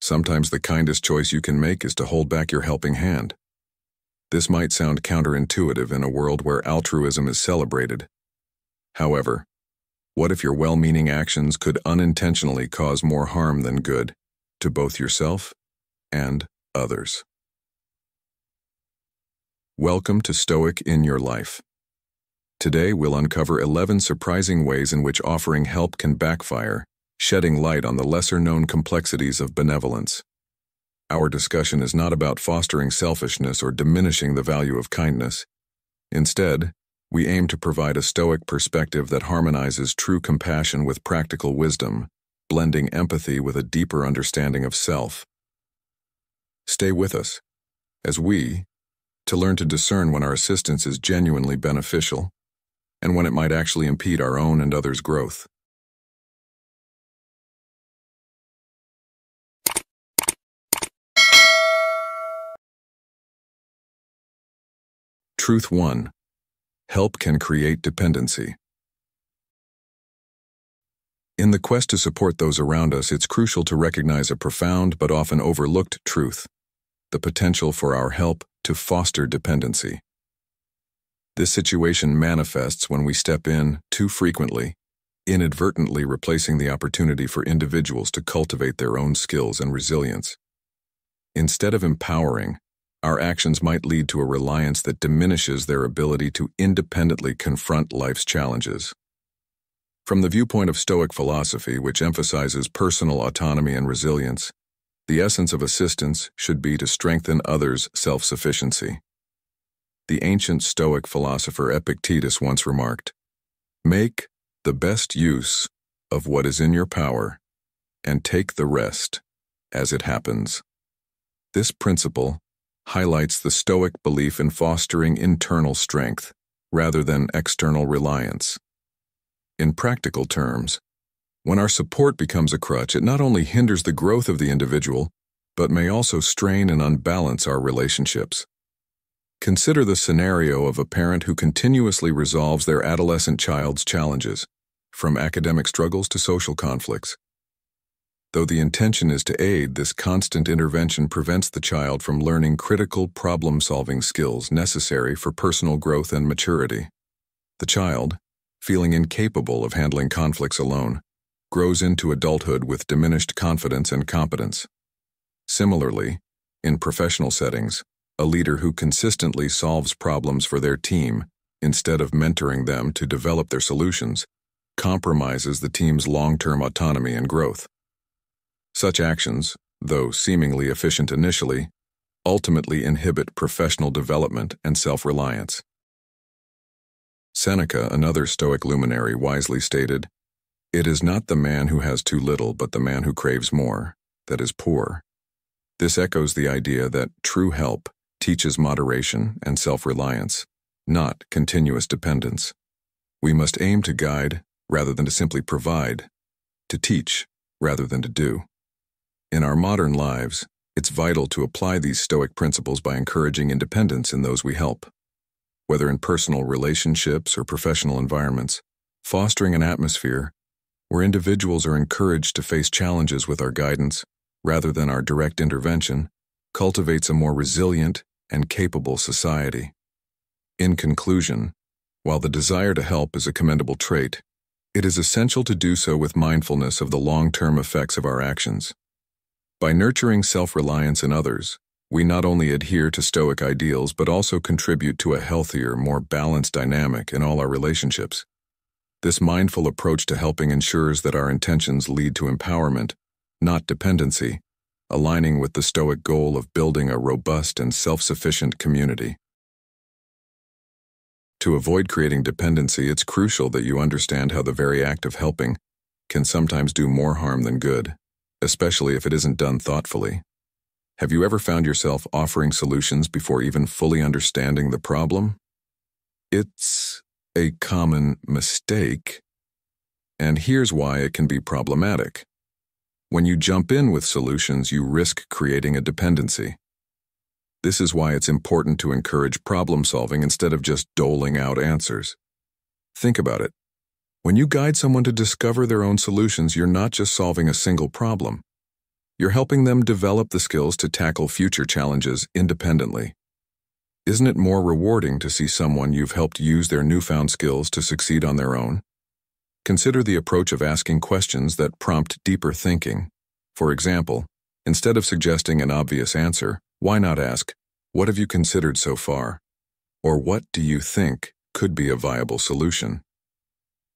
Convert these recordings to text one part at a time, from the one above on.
Sometimes the kindest choice you can make is to hold back your helping hand. This might sound counterintuitive in a world where altruism is celebrated. However, what if your well-meaning actions could unintentionally cause more harm than good to both yourself and others? Welcome to Stoic in Your Life. Today we'll uncover 11 surprising ways in which offering help can backfire, shedding light on the lesser-known complexities of benevolence. Our discussion is not about fostering selfishness or diminishing the value of kindness. Instead, we aim to provide a Stoic perspective that harmonizes true compassion with practical wisdom, blending empathy with a deeper understanding of self. Stay with us, as we learn to discern when our assistance is genuinely beneficial and when it might actually impede our own and others' growth. Truth 1. Help can create dependency. In the quest to support those around us, it's crucial to recognize a profound but often overlooked truth: the potential for our help to foster dependency. This situation manifests when we step in, too frequently, inadvertently replacing the opportunity for individuals to cultivate their own skills and resilience. Instead of empowering, our actions might lead to a reliance that diminishes their ability to independently confront life's challenges. From the viewpoint of Stoic philosophy, which emphasizes personal autonomy and resilience, the essence of assistance should be to strengthen others' self-sufficiency. The ancient Stoic philosopher Epictetus once remarked, "Make the best use of what is in your power, and take the rest as it happens." This principle highlights the Stoic belief in fostering internal strength rather than external reliance. In practical terms, when our support becomes a crutch, it not only hinders the growth of the individual, but may also strain and unbalance our relationships. Consider the scenario of a parent who continuously resolves their adolescent child's challenges, from academic struggles to social conflicts. Though the intention is to aid, this constant intervention prevents the child from learning critical problem-solving skills necessary for personal growth and maturity. The child, feeling incapable of handling conflicts alone, grows into adulthood with diminished confidence and competence. Similarly, in professional settings, a leader who consistently solves problems for their team instead of mentoring them to develop their solutions compromises the team's long-term autonomy and growth. Such actions, though seemingly efficient initially, ultimately inhibit professional development and self-reliance. Seneca, another Stoic luminary, wisely stated, "It is not the man who has too little, but the man who craves more, that is poor." This echoes the idea that true help teaches moderation and self-reliance, not continuous dependence. We must aim to guide rather than to simply provide, to teach rather than to do. In our modern lives, it's vital to apply these Stoic principles by encouraging independence in those we help. Whether in personal relationships or professional environments, fostering an atmosphere where individuals are encouraged to face challenges with our guidance rather than our direct intervention cultivates a more resilient and capable society. In conclusion, while the desire to help is a commendable trait, it is essential to do so with mindfulness of the long-term effects of our actions. By nurturing self-reliance in others, we not only adhere to Stoic ideals but also contribute to a healthier, more balanced dynamic in all our relationships. This mindful approach to helping ensures that our intentions lead to empowerment, not dependency, aligning with the Stoic goal of building a robust and self-sufficient community. To avoid creating dependency, it's crucial that you understand how the very act of helping can sometimes do more harm than good, especially if it isn't done thoughtfully. Have you ever found yourself offering solutions before even fully understanding the problem? It's a common mistake, and here's why it can be problematic. When you jump in with solutions, you risk creating a dependency. This is why it's important to encourage problem-solving instead of just doling out answers. Think about it. When you guide someone to discover their own solutions, you're not just solving a single problem. You're helping them develop the skills to tackle future challenges independently. Isn't it more rewarding to see someone you've helped use their newfound skills to succeed on their own? Consider the approach of asking questions that prompt deeper thinking. For example, instead of suggesting an obvious answer, why not ask, "What have you considered so far?" Or "What do you think could be a viable solution?"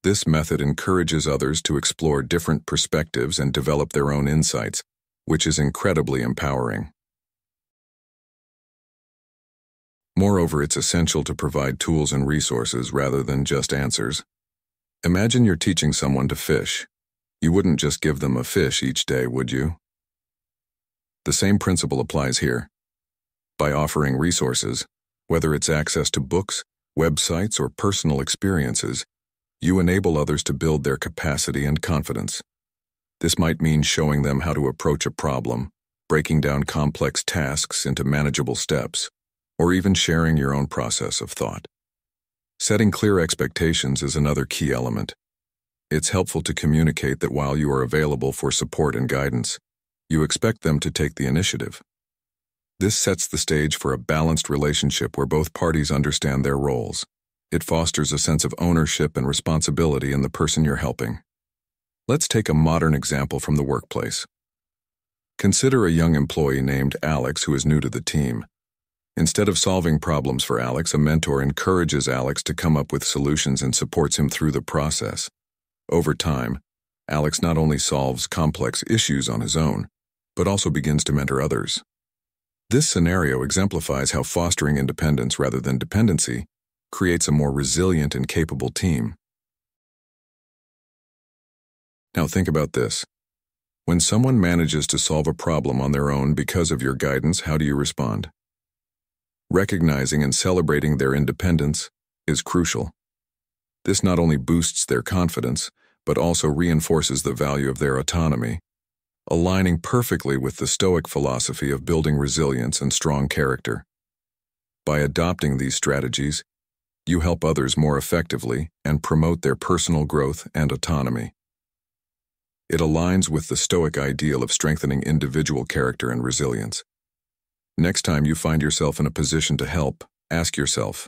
This method encourages others to explore different perspectives and develop their own insights, which is incredibly empowering. Moreover, it's essential to provide tools and resources rather than just answers. Imagine you're teaching someone to fish. You wouldn't just give them a fish each day, would you? The same principle applies here. By offering resources, whether it's access to books, websites, or personal experiences, you enable others to build their capacity and confidence. This might mean showing them how to approach a problem, breaking down complex tasks into manageable steps, or even sharing your own process of thought. Setting clear expectations is another key element. It's helpful to communicate that while you are available for support and guidance, you expect them to take the initiative. This sets the stage for a balanced relationship where both parties understand their roles. It fosters a sense of ownership and responsibility in the person you're helping. Let's take a modern example from the workplace. Consider a young employee named Alex who is new to the team. Instead of solving problems for Alex, a mentor encourages Alex to come up with solutions and supports him through the process. Over time, Alex not only solves complex issues on his own, but also begins to mentor others. This scenario exemplifies how fostering independence rather than dependency creates a more resilient and capable team. Now think about this. When someone manages to solve a problem on their own because of your guidance, how do you respond? Recognizing and celebrating their independence is crucial. This not only boosts their confidence, but also reinforces the value of their autonomy, aligning perfectly with the Stoic philosophy of building resilience and strong character. By adopting these strategies, you help others more effectively and promote their personal growth and autonomy. It aligns with the Stoic ideal of strengthening individual character and resilience. Next time you find yourself in a position to help, ask yourself,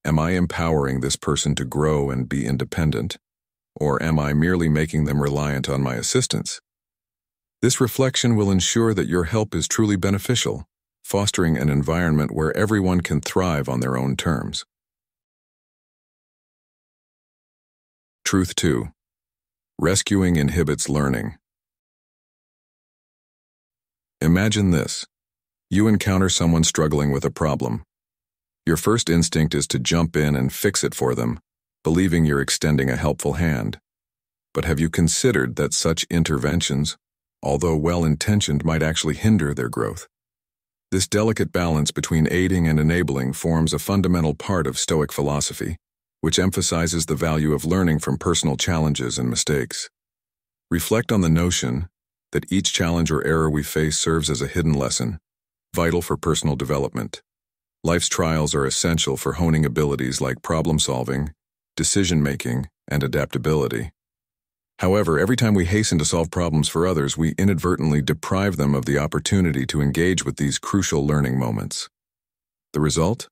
am I empowering this person to grow and be independent, or am I merely making them reliant on my assistance? This reflection will ensure that your help is truly beneficial, fostering an environment where everyone can thrive on their own terms. Truth 2. Rescuing inhibits learning. Imagine this. You encounter someone struggling with a problem. Your first instinct is to jump in and fix it for them, believing you're extending a helpful hand. But have you considered that such interventions, although well-intentioned, might actually hinder their growth? This delicate balance between aiding and enabling forms a fundamental part of Stoic philosophy, which emphasizes the value of learning from personal challenges and mistakes. Reflect on the notion that each challenge or error we face serves as a hidden lesson, vital for personal development. Life's trials are essential for honing abilities like problem-solving, decision-making, and adaptability. However, every time we hasten to solve problems for others, we inadvertently deprive them of the opportunity to engage with these crucial learning moments. The result?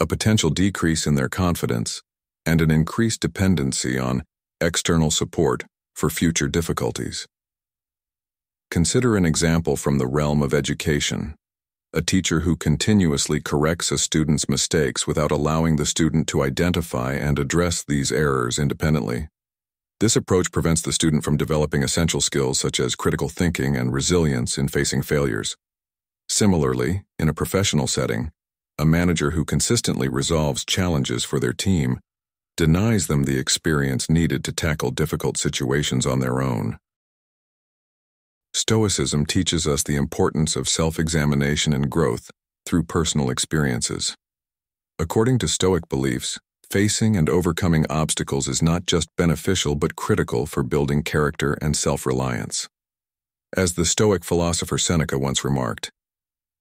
A potential decrease in their confidence and an increased dependency on external support for future difficulties. Consider an example from the realm of education. A teacher who continuously corrects a student's mistakes without allowing the student to identify and address these errors independently. This approach prevents the student from developing essential skills such as critical thinking and resilience in facing failures. Similarly, in a professional setting, a manager who consistently resolves challenges for their team denies them the experience needed to tackle difficult situations on their own. Stoicism teaches us the importance of self-examination and growth through personal experiences. According to Stoic beliefs, facing and overcoming obstacles is not just beneficial but critical for building character and self-reliance. As the Stoic philosopher Seneca once remarked,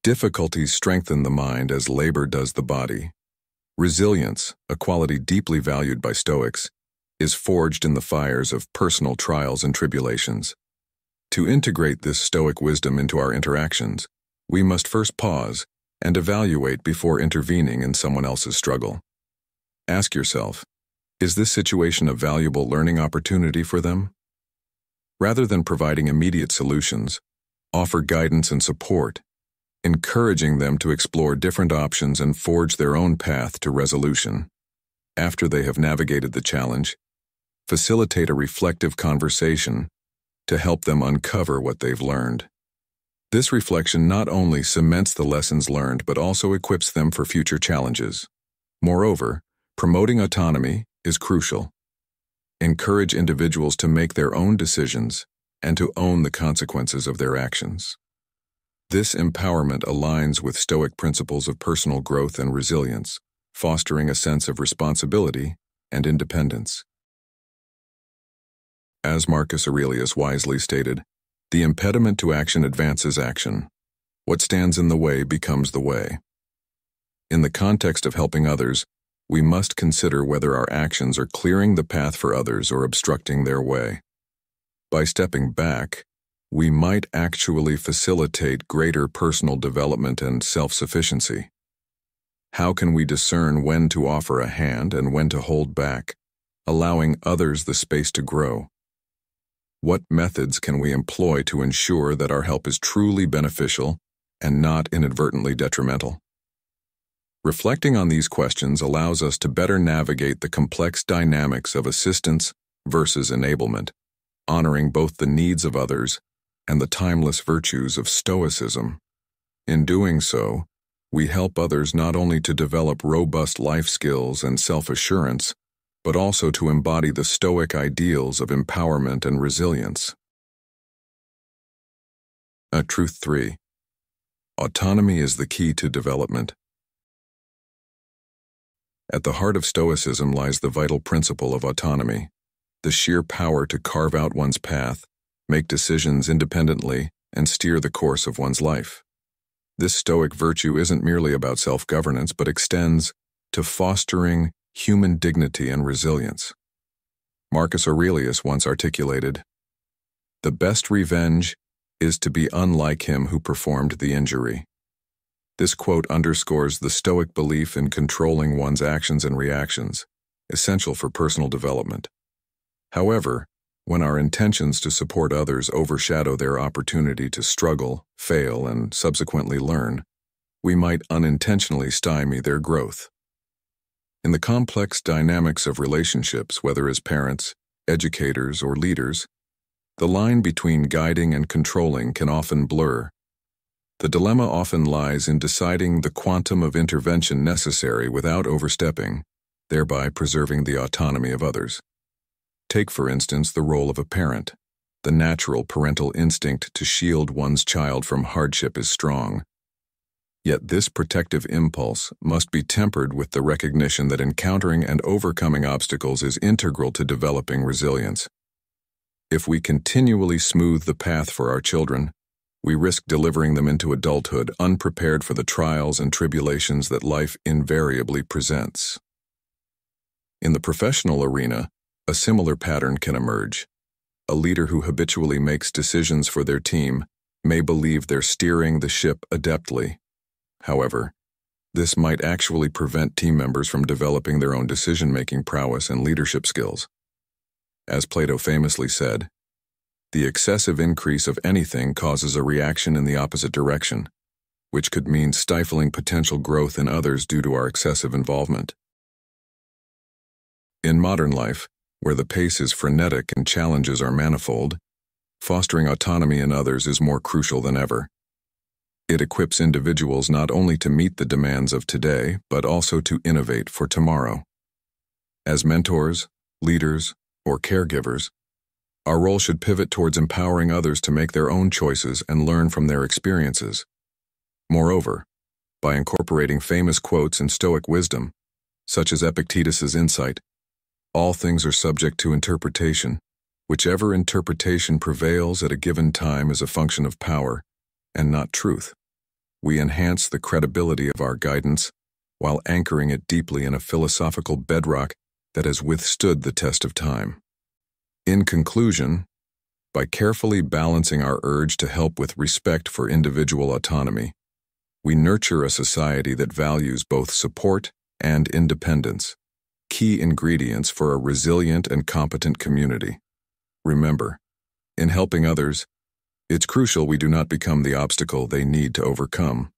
"Difficulties strengthen the mind as labor does the body." Resilience, a quality deeply valued by Stoics, is forged in the fires of personal trials and tribulations. To integrate this Stoic wisdom into our interactions, we must first pause and evaluate before intervening in someone else's struggle. Ask yourself, is this situation a valuable learning opportunity for them? Rather than providing immediate solutions, offer guidance and support, encouraging them to explore different options and forge their own path to resolution. After they have navigated the challenge, facilitate a reflective conversation to help them uncover what they've learned. This reflection not only cements the lessons learned but also equips them for future challenges. Moreover, promoting autonomy is crucial. Encourage individuals to make their own decisions and to own the consequences of their actions. This empowerment aligns with Stoic principles of personal growth and resilience, fostering a sense of responsibility and independence. As Marcus Aurelius wisely stated, the impediment to action advances action. What stands in the way becomes the way. In the context of helping others, we must consider whether our actions are clearing the path for others or obstructing their way. By stepping back, we might actually facilitate greater personal development and self-sufficiency. How can we discern when to offer a hand and when to hold back, allowing others the space to grow? What methods can we employ to ensure that our help is truly beneficial and not inadvertently detrimental? Reflecting on these questions allows us to better navigate the complex dynamics of assistance versus enablement, honoring both the needs of others and the timeless virtues of Stoicism. In doing so, we help others not only to develop robust life skills and self-assurance, but also to embody the Stoic ideals of empowerment and resilience. Truth 3. Autonomy is the key to development. At the heart of Stoicism lies the vital principle of autonomy, the sheer power to carve out one's path, make decisions independently, and steer the course of one's life. This Stoic virtue isn't merely about self-governance, but extends to fostering human dignity and resilience. Marcus Aurelius once articulated, "The best revenge is to be unlike him who performed the injury." This quote underscores the Stoic belief in controlling one's actions and reactions, essential for personal development. However, when our intentions to support others overshadow their opportunity to struggle, fail, and subsequently learn, we might unintentionally stymie their growth. In the complex dynamics of relationships, whether as parents, educators, or leaders, the line between guiding and controlling can often blur. The dilemma often lies in deciding the quantum of intervention necessary without overstepping, thereby preserving the autonomy of others. Take, for instance, the role of a parent. The natural parental instinct to shield one's child from hardship is strong. Yet this protective impulse must be tempered with the recognition that encountering and overcoming obstacles is integral to developing resilience. If we continually smooth the path for our children, we risk delivering them into adulthood unprepared for the trials and tribulations that life invariably presents. In the professional arena, a similar pattern can emerge. A leader who habitually makes decisions for their team may believe they're steering the ship adeptly. However, this might actually prevent team members from developing their own decision-making prowess and leadership skills. As Plato famously said, "The excessive increase of anything causes a reaction in the opposite direction, which could mean stifling potential growth in others due to our excessive involvement." In modern life, where the pace is frenetic and challenges are manifold, fostering autonomy in others is more crucial than ever. It equips individuals not only to meet the demands of today, but also to innovate for tomorrow. As mentors, leaders, or caregivers, our role should pivot towards empowering others to make their own choices and learn from their experiences. Moreover, by incorporating famous quotes in Stoic wisdom, such as Epictetus's insight, "All things are subject to interpretation. Whichever interpretation prevails at a given time is a function of power, and not truth," we enhance the credibility of our guidance while anchoring it deeply in a philosophical bedrock that has withstood the test of time. In conclusion, By carefully balancing our urge to help with respect for individual autonomy, we nurture a society that values both support and independence, key ingredients for a resilient and competent community. Remember, in helping others, it's crucial we do not become the obstacle they need to overcome.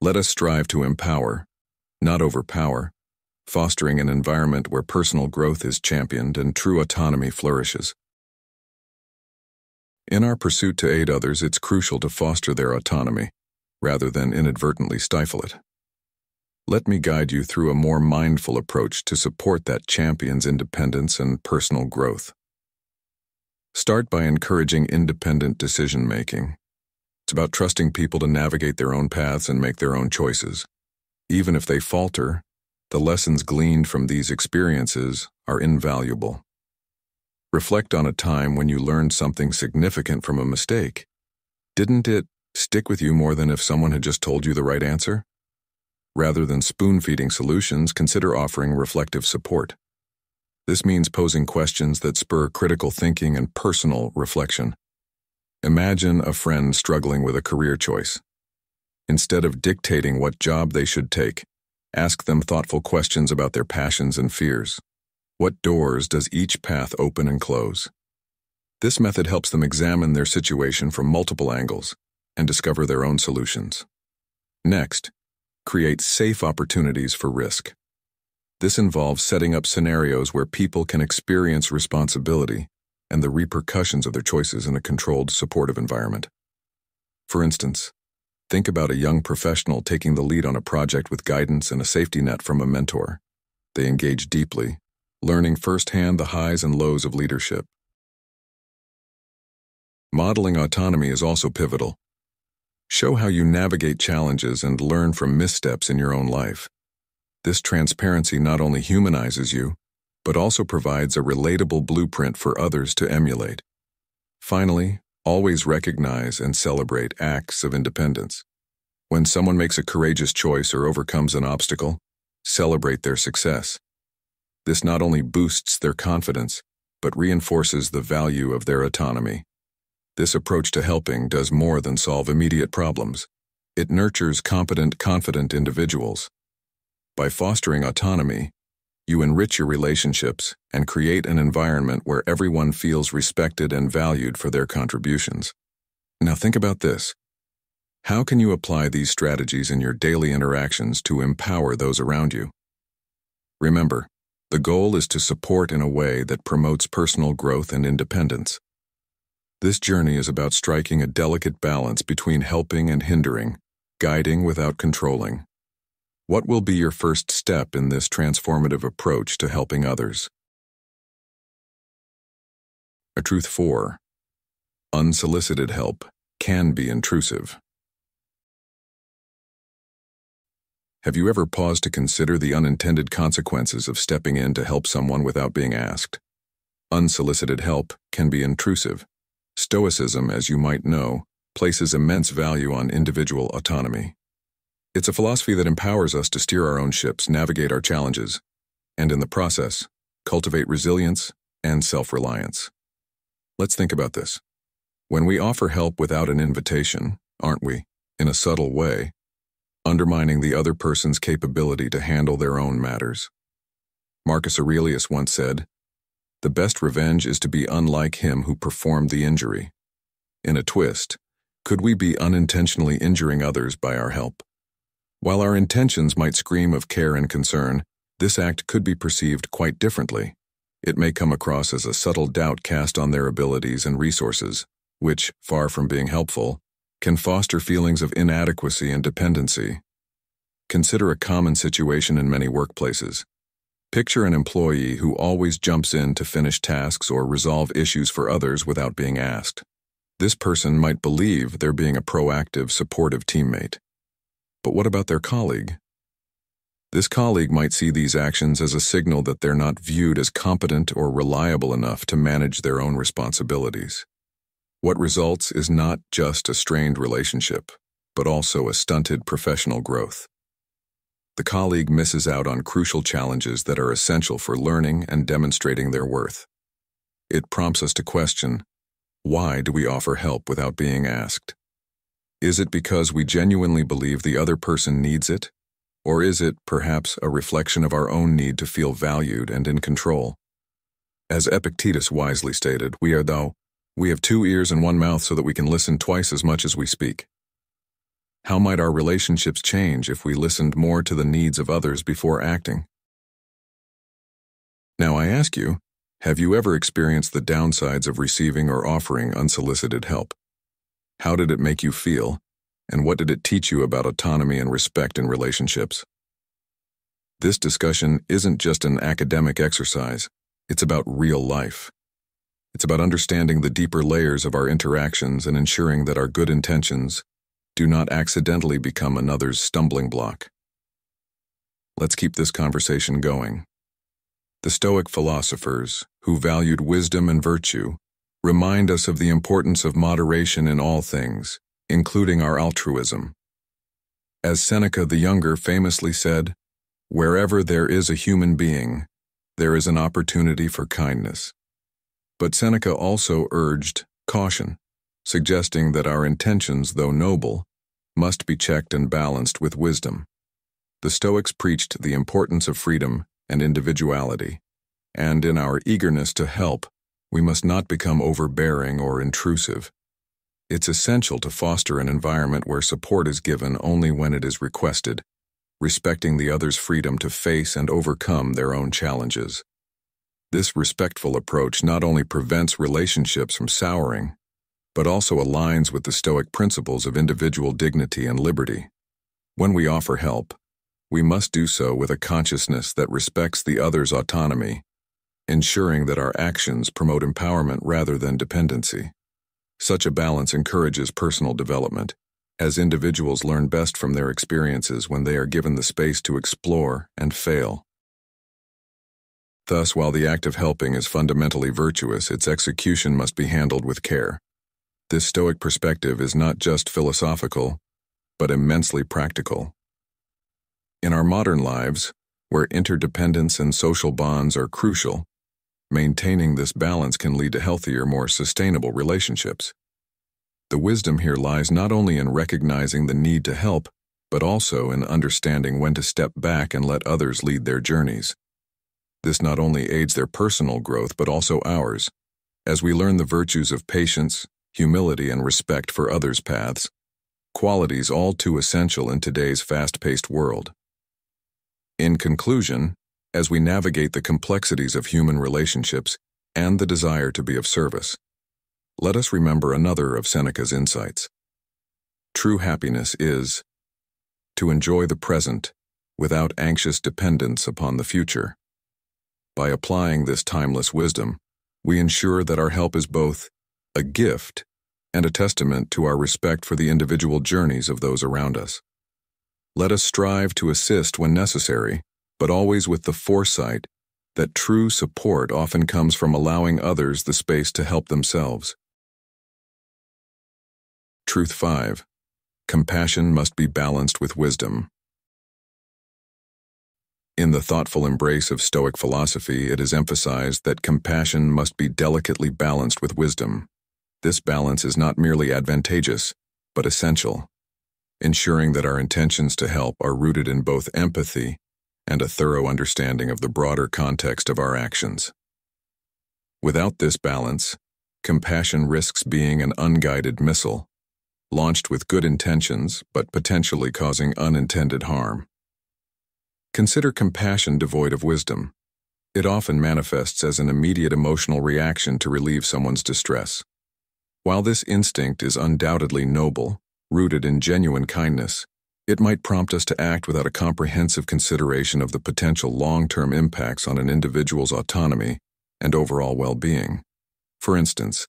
Let us strive to empower, not overpower, fostering an environment where personal growth is championed and true autonomy flourishes. In our pursuit to aid others, it's crucial to foster their autonomy, rather than inadvertently stifle it. Let me guide you through a more mindful approach to support that champion's independence and personal growth. Start by encouraging independent decision-making. It's about trusting people to navigate their own paths and make their own choices. Even if they falter, the lessons gleaned from these experiences are invaluable. Reflect on a time when you learned something significant from a mistake. Didn't it stick with you more than if someone had just told you the right answer? Rather than spoon-feeding solutions, consider offering reflective support. This means posing questions that spur critical thinking and personal reflection. Imagine a friend struggling with a career choice. Instead of dictating what job they should take, ask them thoughtful questions about their passions and fears. What doors does each path open and close? This method helps them examine their situation from multiple angles and discover their own solutions. Next, create safe opportunities for risk. This involves setting up scenarios where people can experience responsibility and the repercussions of their choices in a controlled, supportive environment. For instance, think about a young professional taking the lead on a project with guidance and a safety net from a mentor. They engage deeply, learning firsthand the highs and lows of leadership. Modeling autonomy is also pivotal. Show how you navigate challenges and learn from missteps in your own life. This transparency not only humanizes you, but also provides a relatable blueprint for others to emulate. Finally, always recognize and celebrate acts of independence. When someone makes a courageous choice or overcomes an obstacle, celebrate their success. This not only boosts their confidence, but reinforces the value of their autonomy. This approach to helping does more than solve immediate problems. It nurtures competent, confident individuals. By fostering autonomy, you enrich your relationships and create an environment where everyone feels respected and valued for their contributions. Now think about this. How can you apply these strategies in your daily interactions to empower those around you? Remember, the goal is to support in a way that promotes personal growth and independence. This journey is about striking a delicate balance between helping and hindering, guiding without controlling. What will be your first step in this transformative approach to helping others? A truth 4. Unsolicited help can be intrusive. Have you ever paused to consider the unintended consequences of stepping in to help someone without being asked? Unsolicited help can be intrusive. Stoicism, as you might know, places immense value on individual autonomy. It's a philosophy that empowers us to steer our own ships, navigate our challenges, and in the process, cultivate resilience and self-reliance. Let's think about this. When we offer help without an invitation, aren't we, in a subtle way, undermining the other person's capability to handle their own matters? Marcus Aurelius once said, "The best revenge is to be unlike him who performed the injury." In a twist, could we be unintentionally injuring others by our help? While our intentions might scream of care and concern, this act could be perceived quite differently. It may come across as a subtle doubt cast on their abilities and resources, which, far from being helpful, can foster feelings of inadequacy and dependency. Consider a common situation in many workplaces. Picture an employee who always jumps in to finish tasks or resolve issues for others without being asked. This person might believe they're being a proactive, supportive teammate. But what about their colleague? This colleague might see these actions as a signal that they're not viewed as competent or reliable enough to manage their own responsibilities. What results is not just a strained relationship, but also a stunted professional growth. The colleague misses out on crucial challenges that are essential for learning and demonstrating their worth. It prompts us to question, Why do we offer help without being asked? Is it because we genuinely believe the other person needs it? Or is it, perhaps, a reflection of our own need to feel valued and in control? As Epictetus wisely stated, we have 2 ears and 1 mouth so that we can listen twice as much as we speak. How might our relationships change if we listened more to the needs of others before acting? Now I ask you, have you ever experienced the downsides of receiving or offering unsolicited help? How did it make you feel, and what did it teach you about autonomy and respect in relationships? This discussion isn't just an academic exercise, it's about real life. It's about understanding the deeper layers of our interactions and ensuring that our good intentions do not accidentally become another's stumbling block. Let's keep this conversation going. The Stoic philosophers, who valued wisdom and virtue, remind us of the importance of moderation in all things, including our altruism. As Seneca the Younger famously said, "Wherever there is a human being, there is an opportunity for kindness." But Seneca also urged caution, suggesting that our intentions, though noble, must be checked and balanced with wisdom. The Stoics preached the importance of freedom and individuality, and in our eagerness to help, we must not become overbearing or intrusive. It's essential to foster an environment where support is given only when it is requested, respecting the other's freedom to face and overcome their own challenges. This respectful approach not only prevents relationships from souring, but also aligns with the Stoic principles of individual dignity and liberty. When we offer help, we must do so with a consciousness that respects the other's autonomy, ensuring that our actions promote empowerment rather than dependency. Such a balance encourages personal development, as individuals learn best from their experiences when they are given the space to explore and fail. Thus, while the act of helping is fundamentally virtuous, its execution must be handled with care. This Stoic perspective is not just philosophical, but immensely practical. In our modern lives, where interdependence and social bonds are crucial, maintaining this balance can lead to healthier, more sustainable relationships. The wisdom here lies not only in recognizing the need to help, but also in understanding when to step back and let others lead their journeys. This not only aids their personal growth, but also ours, as we learn the virtues of patience, humility, and respect for others' paths, qualities all too essential in today's fast-paced world. In conclusion, as we navigate the complexities of human relationships and the desire to be of service, let us remember another of Seneca's insights. True happiness is to enjoy the present without anxious dependence upon the future. By applying this timeless wisdom, we ensure that our help is both a gift and a testament to our respect for the individual journeys of those around us. Let us strive to assist when necessary, but always with the foresight that true support often comes from allowing others the space to help themselves. Truth 5. Compassion must be balanced with wisdom. In the thoughtful embrace of Stoic philosophy, it is emphasized that compassion must be delicately balanced with wisdom. This balance is not merely advantageous, but essential, ensuring that our intentions to help are rooted in both empathy and a thorough understanding of the broader context of our actions. Without this balance, compassion risks being an unguided missile, launched with good intentions but potentially causing unintended harm. Consider compassion devoid of wisdom. It often manifests as an immediate emotional reaction to relieve someone's distress. While this instinct is undoubtedly noble, rooted in genuine kindness, it might prompt us to act without a comprehensive consideration of the potential long-term impacts on an individual's autonomy and overall well-being. For instance,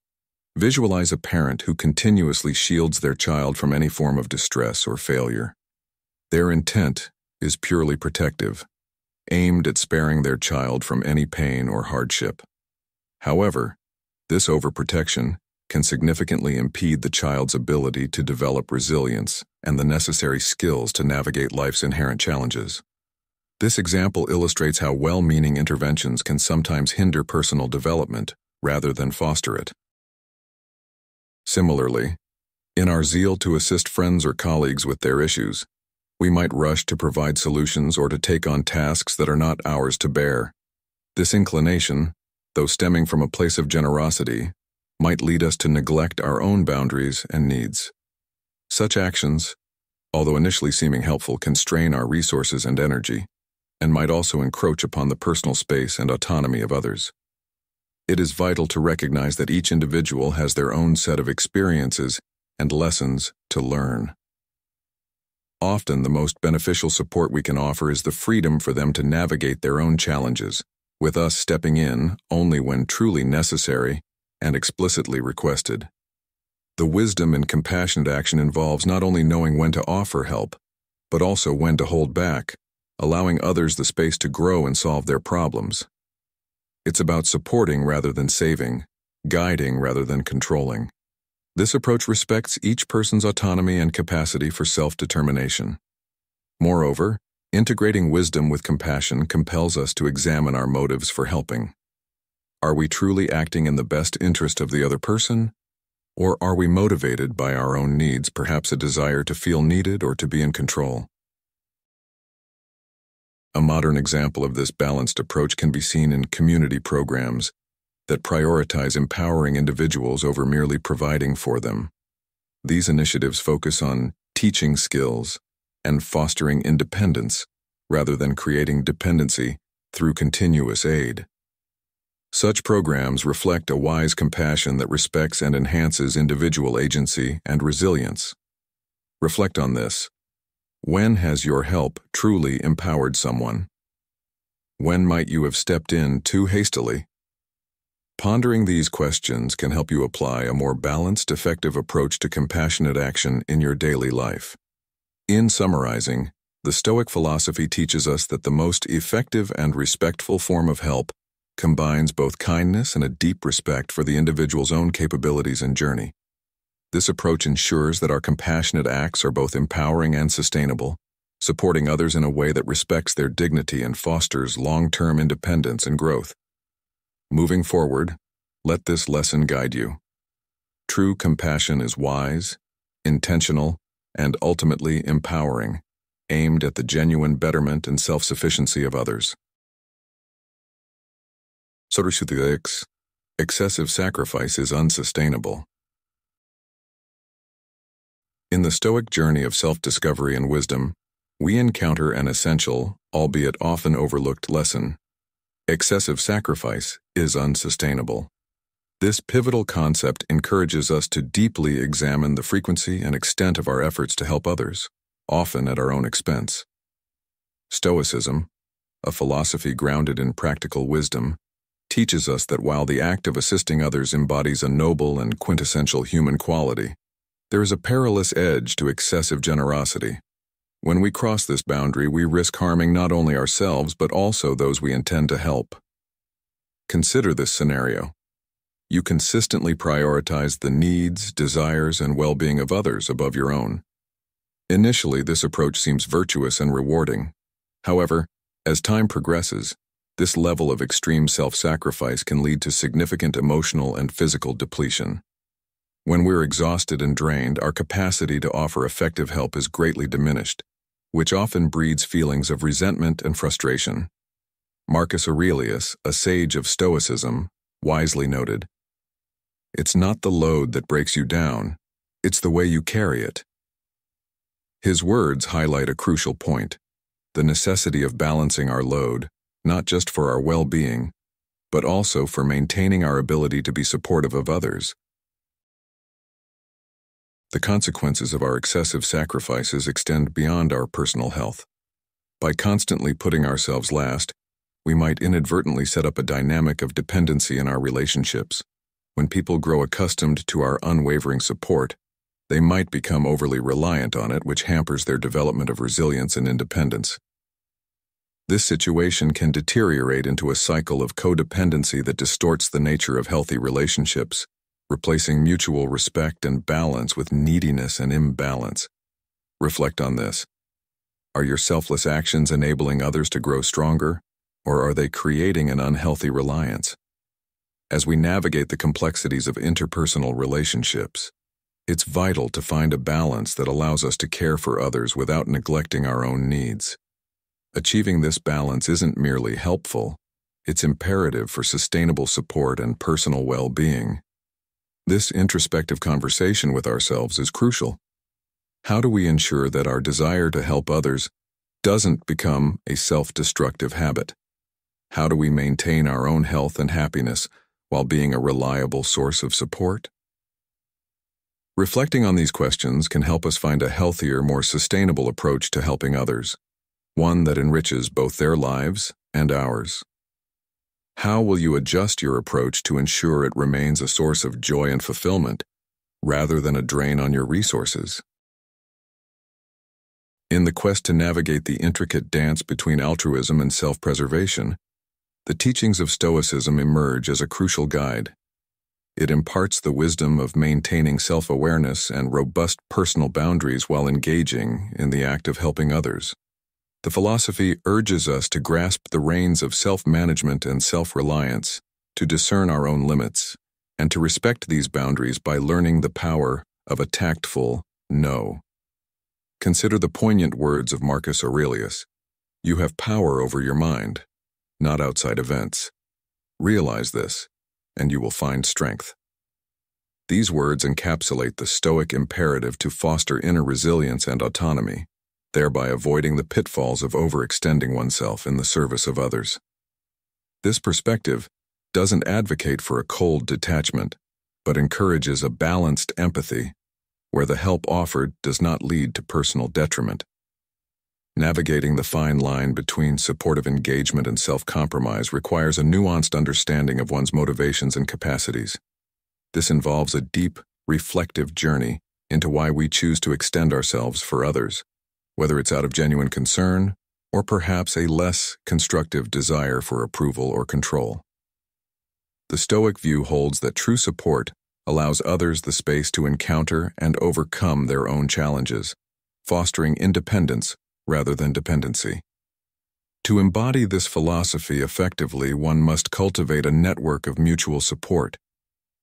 visualize a parent who continuously shields their child from any form of distress or failure. Their intent is purely protective, aimed at sparing their child from any pain or hardship. However, this overprotection can significantly impede the child's ability to develop resilience and the necessary skills to navigate life's inherent challenges. This example illustrates how well-meaning interventions can sometimes hinder personal development rather than foster it. Similarly, in our zeal to assist friends or colleagues with their issues, we might rush to provide solutions or to take on tasks that are not ours to bear. This inclination, though stemming from a place of generosity, might lead us to neglect our own boundaries and needs. Such actions, although initially seeming helpful, can strain our resources and energy, and might also encroach upon the personal space and autonomy of others. It is vital to recognize that each individual has their own set of experiences and lessons to learn. Often, the most beneficial support we can offer is the freedom for them to navigate their own challenges, with us stepping in only when truly necessary and explicitly requested. The wisdom in compassionate action involves not only knowing when to offer help, but also when to hold back, allowing others the space to grow and solve their problems. It's about supporting rather than saving, guiding rather than controlling. This approach respects each person's autonomy and capacity for self-determination. Moreover, integrating wisdom with compassion compels us to examine our motives for helping. Are we truly acting in the best interest of the other person? Or are we motivated by our own needs, perhaps a desire to feel needed or to be in control? A modern example of this balanced approach can be seen in community programs that prioritize empowering individuals over merely providing for them. These initiatives focus on teaching skills and fostering independence rather than creating dependency through continuous aid. Such programs reflect a wise compassion that respects and enhances individual agency and resilience. Reflect on this. When has your help truly empowered someone? When might you have stepped in too hastily? Pondering these questions can help you apply a more balanced, effective approach to compassionate action in your daily life. In summarizing, the Stoic philosophy teaches us that the most effective and respectful form of help combines both kindness and a deep respect for the individual's own capabilities and journey. This approach ensures that our compassionate acts are both empowering and sustainable, supporting others in a way that respects their dignity and fosters long-term independence and growth. Moving forward, let this lesson guide you. True compassion is wise, intentional, and ultimately empowering, aimed at the genuine betterment and self-sufficiency of others. Stoics, excessive sacrifice is unsustainable. In the Stoic journey of self-discovery and wisdom, we encounter an essential, albeit often overlooked lesson. Excessive sacrifice is unsustainable. This pivotal concept encourages us to deeply examine the frequency and extent of our efforts to help others, often at our own expense. Stoicism, a philosophy grounded in practical wisdom, teaches us that while the act of assisting others embodies a noble and quintessential human quality, there is a perilous edge to excessive generosity. When we cross this boundary, we risk harming not only ourselves but also those we intend to help. Consider this scenario. You consistently prioritize the needs, desires, and well-being of others above your own. Initially, this approach seems virtuous and rewarding. However, as time progresses, this level of extreme self-sacrifice can lead to significant emotional and physical depletion. When we're exhausted and drained, our capacity to offer effective help is greatly diminished, which often breeds feelings of resentment and frustration. Marcus Aurelius, a sage of Stoicism, wisely noted, "It's not the load that breaks you down, it's the way you carry it." His words highlight a crucial point, the necessity of balancing our load, not just for our well-being, but also for maintaining our ability to be supportive of others. The consequences of our excessive sacrifices extend beyond our personal health. By constantly putting ourselves last, we might inadvertently set up a dynamic of dependency in our relationships. When people grow accustomed to our unwavering support, they might become overly reliant on it, which hampers their development of resilience and independence. This situation can deteriorate into a cycle of codependency that distorts the nature of healthy relationships, replacing mutual respect and balance with neediness and imbalance. Reflect on this. Are your selfless actions enabling others to grow stronger, or are they creating an unhealthy reliance? As we navigate the complexities of interpersonal relationships, It's vital to find a balance that allows us to care for others without neglecting our own needs. Achieving this balance isn't merely helpful, it's imperative for sustainable support and personal well-being. This introspective conversation with ourselves is crucial. How do we ensure that our desire to help others doesn't become a self-destructive habit? How do we maintain our own health and happiness while being a reliable source of support? Reflecting on these questions can help us find a healthier, more sustainable approach to helping others, one that enriches both their lives and ours. How will you adjust your approach to ensure it remains a source of joy and fulfillment, rather than a drain on your resources? In the quest to navigate the intricate dance between altruism and self-preservation, the teachings of Stoicism emerge as a crucial guide. It imparts the wisdom of maintaining self-awareness and robust personal boundaries while engaging in the act of helping others. The philosophy urges us to grasp the reins of self-management and self-reliance, to discern our own limits, and to respect these boundaries by learning the power of a tactful no. Consider the poignant words of Marcus Aurelius. You have power over your mind, not outside events. Realize this, and you will find strength. These words encapsulate the Stoic imperative to foster inner resilience and autonomy, thereby avoiding the pitfalls of overextending oneself in the service of others. This perspective doesn't advocate for a cold detachment, but encourages a balanced empathy, where the help offered does not lead to personal detriment. Navigating the fine line between supportive engagement and self-compromise requires a nuanced understanding of one's motivations and capacities. This involves a deep, reflective journey into why we choose to extend ourselves for others, whether it's out of genuine concern or perhaps a less constructive desire for approval or control. The Stoic view holds that true support allows others the space to encounter and overcome their own challenges, fostering independence rather than dependency. To embody this philosophy effectively, one must cultivate a network of mutual support.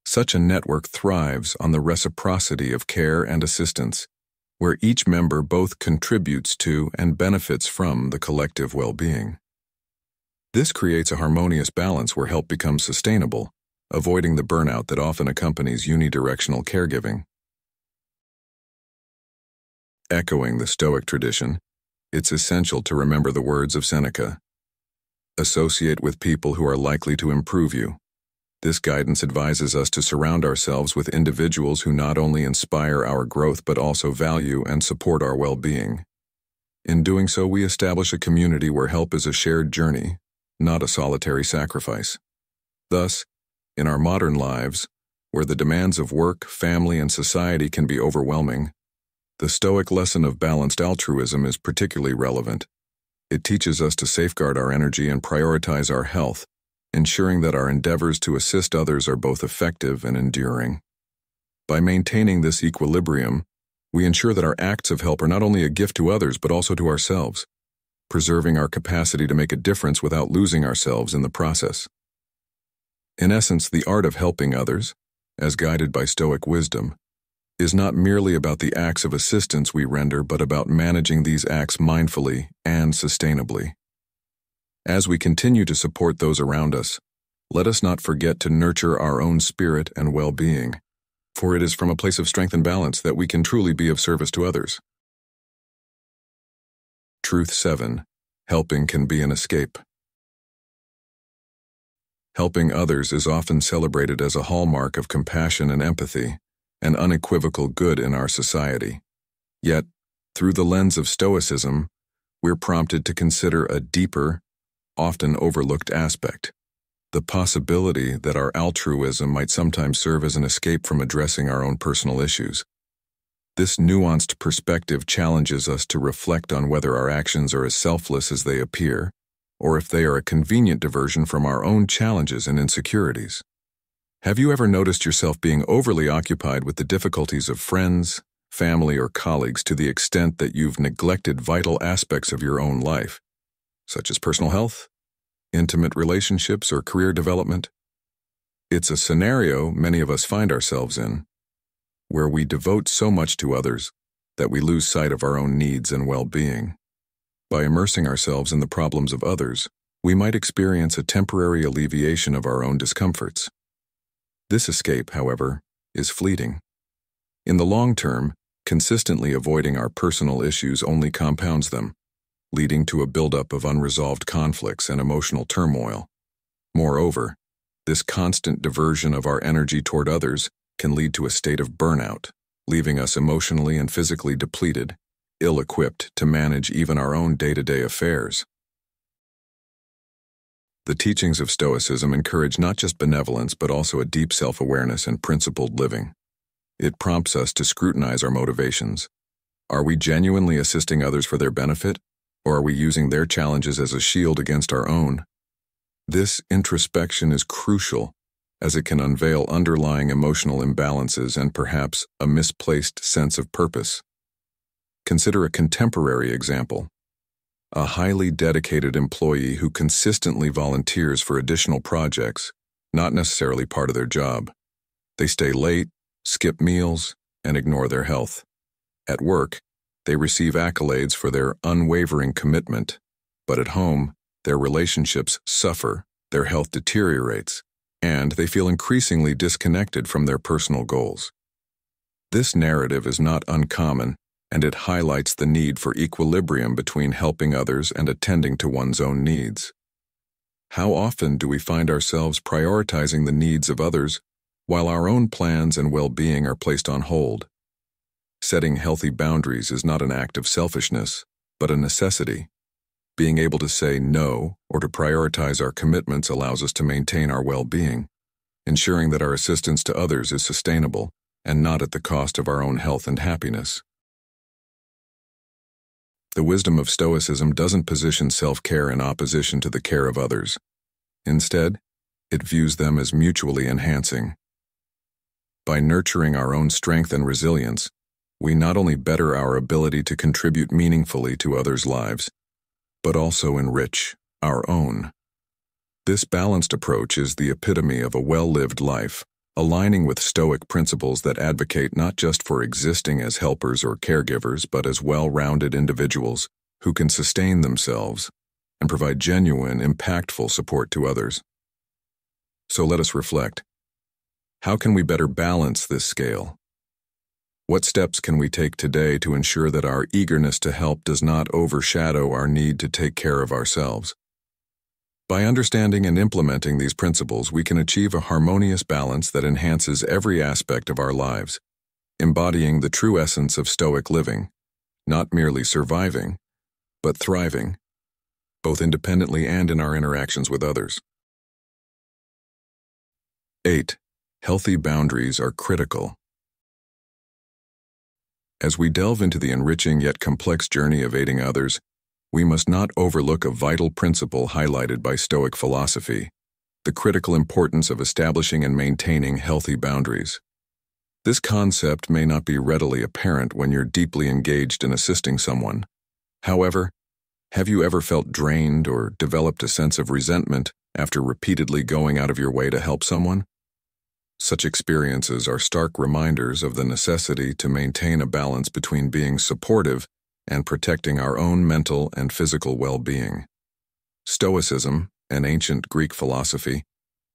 Such a network thrives on the reciprocity of care and assistance, where each member both contributes to and benefits from the collective well-being. This creates a harmonious balance where help becomes sustainable, avoiding the burnout that often accompanies unidirectional caregiving. Echoing the Stoic tradition, it's essential to remember the words of Seneca. Associate with people who are likely to improve you. This guidance advises us to surround ourselves with individuals who not only inspire our growth but also value and support our well-being. In doing so, we establish a community where help is a shared journey, not a solitary sacrifice. Thus, in our modern lives, where the demands of work, family, and society can be overwhelming, the Stoic lesson of balanced altruism is particularly relevant. It teaches us to safeguard our energy and prioritize our health, ensuring that our endeavors to assist others are both effective and enduring. By maintaining this equilibrium, we ensure that our acts of help are not only a gift to others but also to ourselves, preserving our capacity to make a difference without losing ourselves in the process. In essence, the art of helping others, as guided by Stoic wisdom, is not merely about the acts of assistance we render, but about managing these acts mindfully and sustainably. As we continue to support those around us, let us not forget to nurture our own spirit and well-being, for it is from a place of strength and balance that we can truly be of service to others. Truth 7. Helping can be an escape. Helping others is often celebrated as a hallmark of compassion and empathy, an unequivocal good in our society. Yet, through the lens of Stoicism, we're prompted to consider a deeper, often overlooked aspect: the possibility that our altruism might sometimes serve as an escape from addressing our own personal issues. This nuanced perspective challenges us to reflect on whether our actions are as selfless as they appear, or if they are a convenient diversion from our own challenges and insecurities. Have you ever noticed yourself being overly occupied with the difficulties of friends, family, or colleagues to the extent that you've neglected vital aspects of your own life, such as personal health, intimate relationships, or career development? It's a scenario many of us find ourselves in. where we devote so much to others that we lose sight of our own needs and well-being. By immersing ourselves in the problems of others, we might experience a temporary alleviation of our own discomforts. This escape, however, is fleeting. In the long term, consistently avoiding our personal issues only compounds them, leading to a buildup of unresolved conflicts and emotional turmoil. Moreover, this constant diversion of our energy toward others can lead to a state of burnout, leaving us emotionally and physically depleted, ill-equipped to manage even our own day-to-day affairs. The teachings of Stoicism encourage not just benevolence but also a deep self-awareness and principled living. It prompts us to scrutinize our motivations. Are we genuinely assisting others for their benefit, or are we using their challenges as a shield against our own? This introspection is crucial, as it can unveil underlying emotional imbalances and perhaps a misplaced sense of purpose. Consider a contemporary example. A highly dedicated employee who consistently volunteers for additional projects, not necessarily part of their job. They stay late, skip meals, and ignore their health. At work, they receive accolades for their unwavering commitment, but at home, their relationships suffer, their health deteriorates, and they feel increasingly disconnected from their personal goals. This narrative is not uncommon, and it highlights the need for equilibrium between helping others and attending to one's own needs. How often do we find ourselves prioritizing the needs of others while our own plans and well-being are placed on hold? Setting healthy boundaries is not an act of selfishness, but a necessity. Being able to say no or to prioritize our commitments allows us to maintain our well-being, ensuring that our assistance to others is sustainable and not at the cost of our own health and happiness. The wisdom of Stoicism doesn't position self-care in opposition to the care of others. Instead, it views them as mutually enhancing. By nurturing our own strength and resilience, we not only better our ability to contribute meaningfully to others' lives, but also enrich our own. This balanced approach is the epitome of a well-lived life, aligning with Stoic principles that advocate not just for existing as helpers or caregivers, but as well-rounded individuals who can sustain themselves and provide genuine, impactful support to others. So let us reflect. How can we better balance this scale? What steps can we take today to ensure that our eagerness to help does not overshadow our need to take care of ourselves? By understanding and implementing these principles, we can achieve a harmonious balance that enhances every aspect of our lives, embodying the true essence of Stoic living, not merely surviving, but thriving, both independently and in our interactions with others. 8. Healthy boundaries are critical. As we delve into the enriching yet complex journey of aiding others, we must not overlook a vital principle highlighted by Stoic philosophy, the critical importance of establishing and maintaining healthy boundaries. This concept may not be readily apparent when you're deeply engaged in assisting someone. However, have you ever felt drained or developed a sense of resentment after repeatedly going out of your way to help someone? Such experiences are stark reminders of the necessity to maintain a balance between being supportive and protecting our own mental and physical well-being. Stoicism, an ancient Greek philosophy,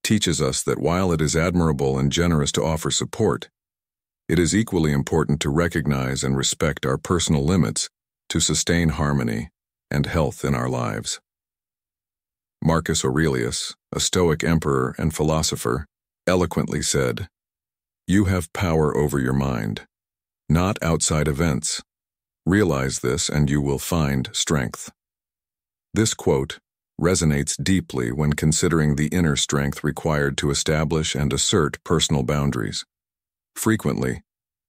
teaches us that while it is admirable and generous to offer support, it is equally important to recognize and respect our personal limits to sustain harmony and health in our lives. Marcus Aurelius, a Stoic emperor and philosopher, eloquently said, "You have power over your mind, not outside events. Realize this and you will find strength." This quote resonates deeply when considering the inner strength required to establish and assert personal boundaries. Frequently,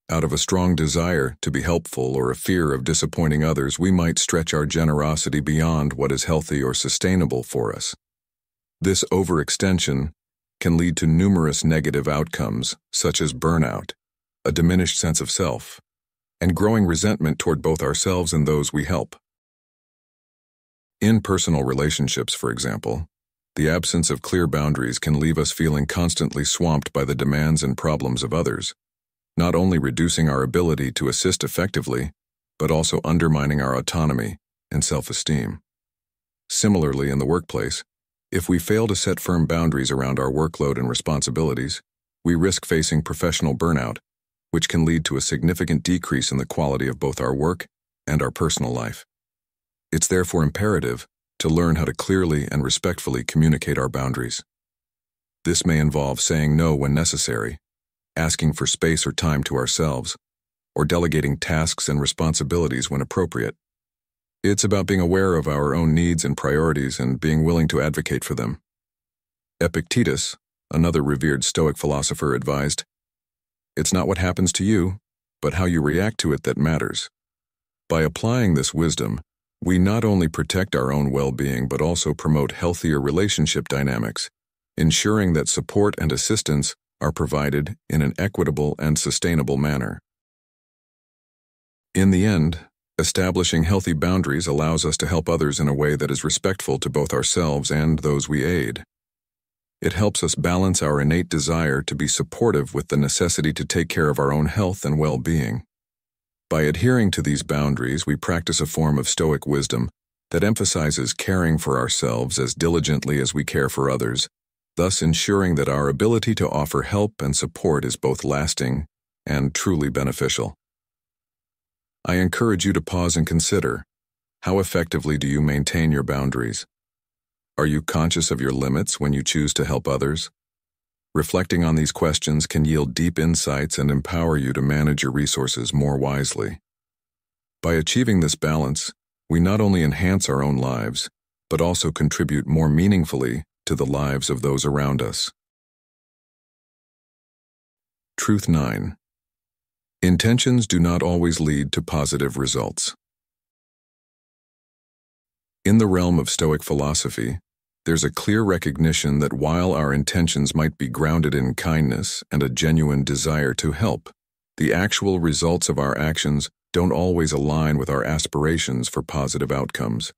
out of a strong desire to be helpful or a fear of disappointing others, we might stretch our generosity beyond what is healthy or sustainable for us. This overextension can lead to numerous negative outcomes, such as burnout, a diminished sense of self, and growing resentment toward both ourselves and those we help. In personal relationships, for example, the absence of clear boundaries can leave us feeling constantly swamped by the demands and problems of others. not only reducing our ability to assist effectively, but also undermining our autonomy and self-esteem. Similarly, in the workplace, if we fail to set firm boundaries around our workload and responsibilities, we risk facing professional burnout, which can lead to a significant decrease in the quality of both our work and our personal life. It's therefore imperative to learn how to clearly and respectfully communicate our boundaries. This may involve saying no when necessary, asking for space or time to ourselves, or delegating tasks and responsibilities when appropriate. It's about being aware of our own needs and priorities and being willing to advocate for them. Epictetus, another revered Stoic philosopher, advised, "It's not what happens to you, but how you react to it that matters." By applying this wisdom, we not only protect our own well-being but also promote healthier relationship dynamics, ensuring that support and assistance are provided in an equitable and sustainable manner. In the end, establishing healthy boundaries allows us to help others in a way that is respectful to both ourselves and those we aid. It helps us balance our innate desire to be supportive with the necessity to take care of our own health and well-being. By adhering to these boundaries, we practice a form of Stoic wisdom that emphasizes caring for ourselves as diligently as we care for others, thus ensuring that our ability to offer help and support is both lasting and truly beneficial. I encourage you to pause and consider, how effectively do you maintain your boundaries? Are you conscious of your limits when you choose to help others? Reflecting on these questions can yield deep insights and empower you to manage your resources more wisely. By achieving this balance, we not only enhance our own lives, but also contribute more meaningfully to the lives of those around us. Truth 9. Intentions do not always lead to positive results. In the realm of Stoic philosophy, there's a clear recognition that while our intentions might be grounded in kindness and a genuine desire to help, the actual results of our actions don't always align with our aspirations for positive outcomes.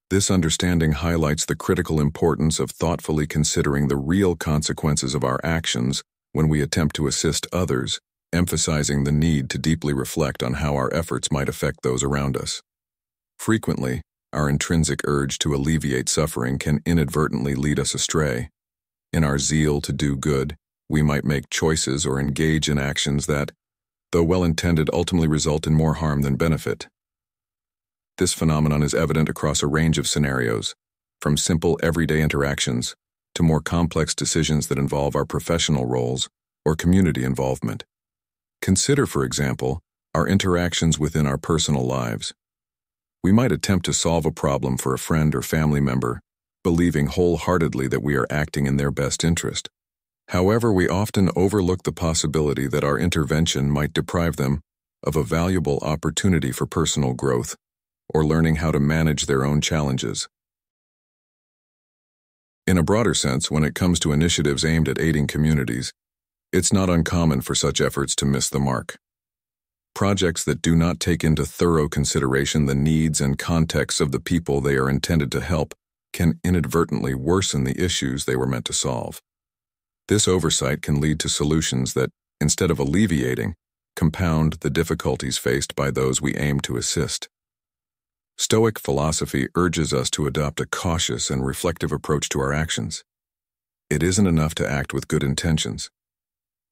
This understanding highlights the critical importance of thoughtfully considering the real consequences of our actions when we attempt to assist others, emphasizing the need to deeply reflect on how our efforts might affect those around us. Frequently, our intrinsic urge to alleviate suffering can inadvertently lead us astray. In our zeal to do good, we might make choices or engage in actions that, though well-intended, ultimately result in more harm than benefit. This phenomenon is evident across a range of scenarios, from simple everyday interactions to more complex decisions that involve our professional roles or community involvement. Consider, for example, our interactions within our personal lives. We might attempt to solve a problem for a friend or family member, believing wholeheartedly that we are acting in their best interest. However, we often overlook the possibility that our intervention might deprive them of a valuable opportunity for personal growth or learning how to manage their own challenges. In a broader sense, when it comes to initiatives aimed at aiding communities, it's not uncommon for such efforts to miss the mark. Projects that do not take into thorough consideration the needs and contexts of the people they are intended to help can inadvertently worsen the issues they were meant to solve. This oversight can lead to solutions that, instead of alleviating, compound the difficulties faced by those we aim to assist. Stoic philosophy urges us to adopt a cautious and reflective approach to our actions. It isn't enough to act with good intentions.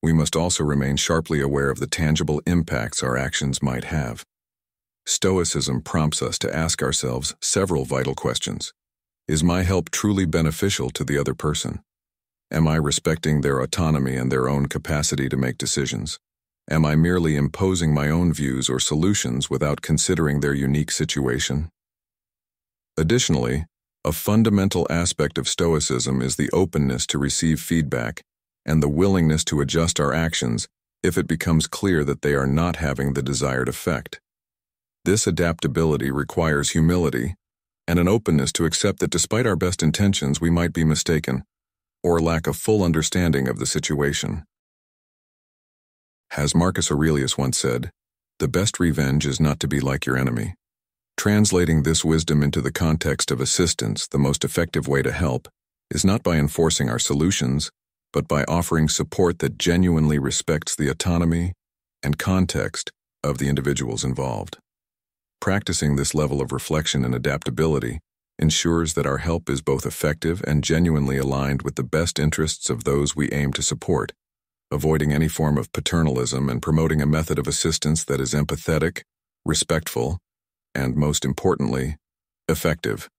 We must also remain sharply aware of the tangible impacts our actions might have. Stoicism prompts us to ask ourselves several vital questions. Is my help truly beneficial to the other person? Am I respecting their autonomy and their own capacity to make decisions? Am I merely imposing my own views or solutions without considering their unique situation? Additionally, a fundamental aspect of Stoicism is the openness to receive feedback and the willingness to adjust our actions if it becomes clear that they are not having the desired effect. This adaptability requires humility and an openness to accept that despite our best intentions, we might be mistaken or lack a full understanding of the situation. As Marcus Aurelius once said, "The best revenge is not to be like your enemy." Translating this wisdom into the context of assistance, the most effective way to help is not by enforcing our solutions, but by offering support that genuinely respects the autonomy and context of the individuals involved. Practicing this level of reflection and adaptability ensures that our help is both effective and genuinely aligned with the best interests of those we aim to support, avoiding any form of paternalism and promoting a method of assistance that is empathetic, respectful, and, most importantly, effective.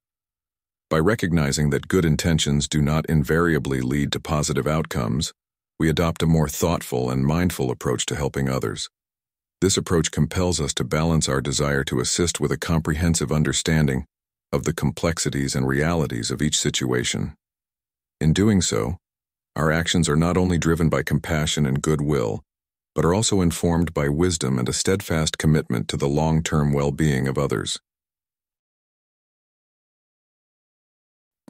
By recognizing that good intentions do not invariably lead to positive outcomes, we adopt a more thoughtful and mindful approach to helping others. This approach compels us to balance our desire to assist with a comprehensive understanding of the complexities and realities of each situation. In doing so, our actions are not only driven by compassion and goodwill, but are also informed by wisdom and a steadfast commitment to the long-term well-being of others.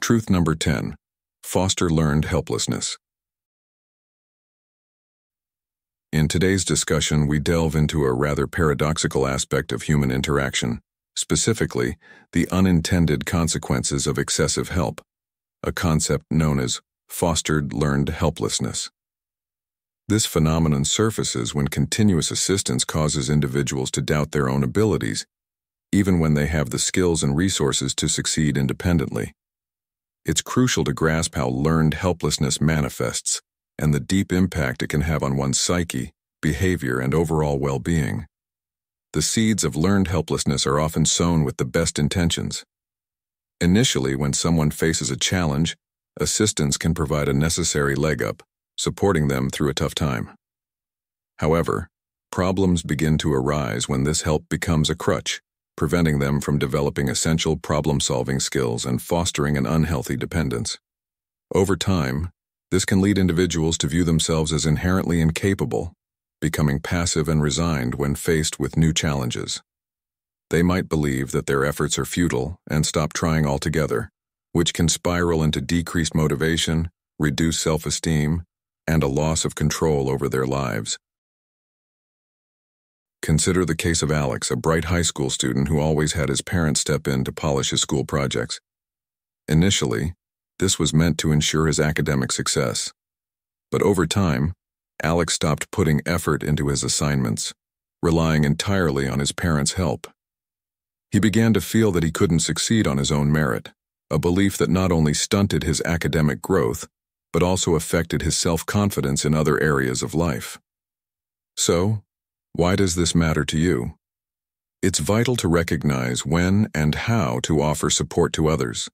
Truth number 10. Foster learned helplessness. In today's discussion, we delve into a rather paradoxical aspect of human interaction, specifically the unintended consequences of excessive help, a concept known as fostered learned helplessness. This phenomenon surfaces when continuous assistance causes individuals to doubt their own abilities, even when they have the skills and resources to succeed independently. It's crucial to grasp how learned helplessness manifests and the deep impact it can have on one's psyche, behavior, and overall well-being. The seeds of learned helplessness are often sown with the best intentions. Initially, when someone faces a challenge, assistance can provide a necessary leg up, supporting them through a tough time. However, problems begin to arise when this help becomes a crutch, preventing them from developing essential problem-solving skills and fostering an unhealthy dependence. Over time, this can lead individuals to view themselves as inherently incapable, becoming passive and resigned when faced with new challenges. They might believe that their efforts are futile and stop trying altogether, which can spiral into decreased motivation, reduced self-esteem, and a loss of control over their lives. Consider the case of Alex, a bright high school student who always had his parents step in to polish his school projects. Initially, this was meant to ensure his academic success. But over time, Alex stopped putting effort into his assignments, relying entirely on his parents' help. He began to feel that he couldn't succeed on his own merit, a belief that not only stunted his academic growth, but also affected his self-confidence in other areas of life. So, why does this matter to you? It's vital to recognize when and how to offer support to others.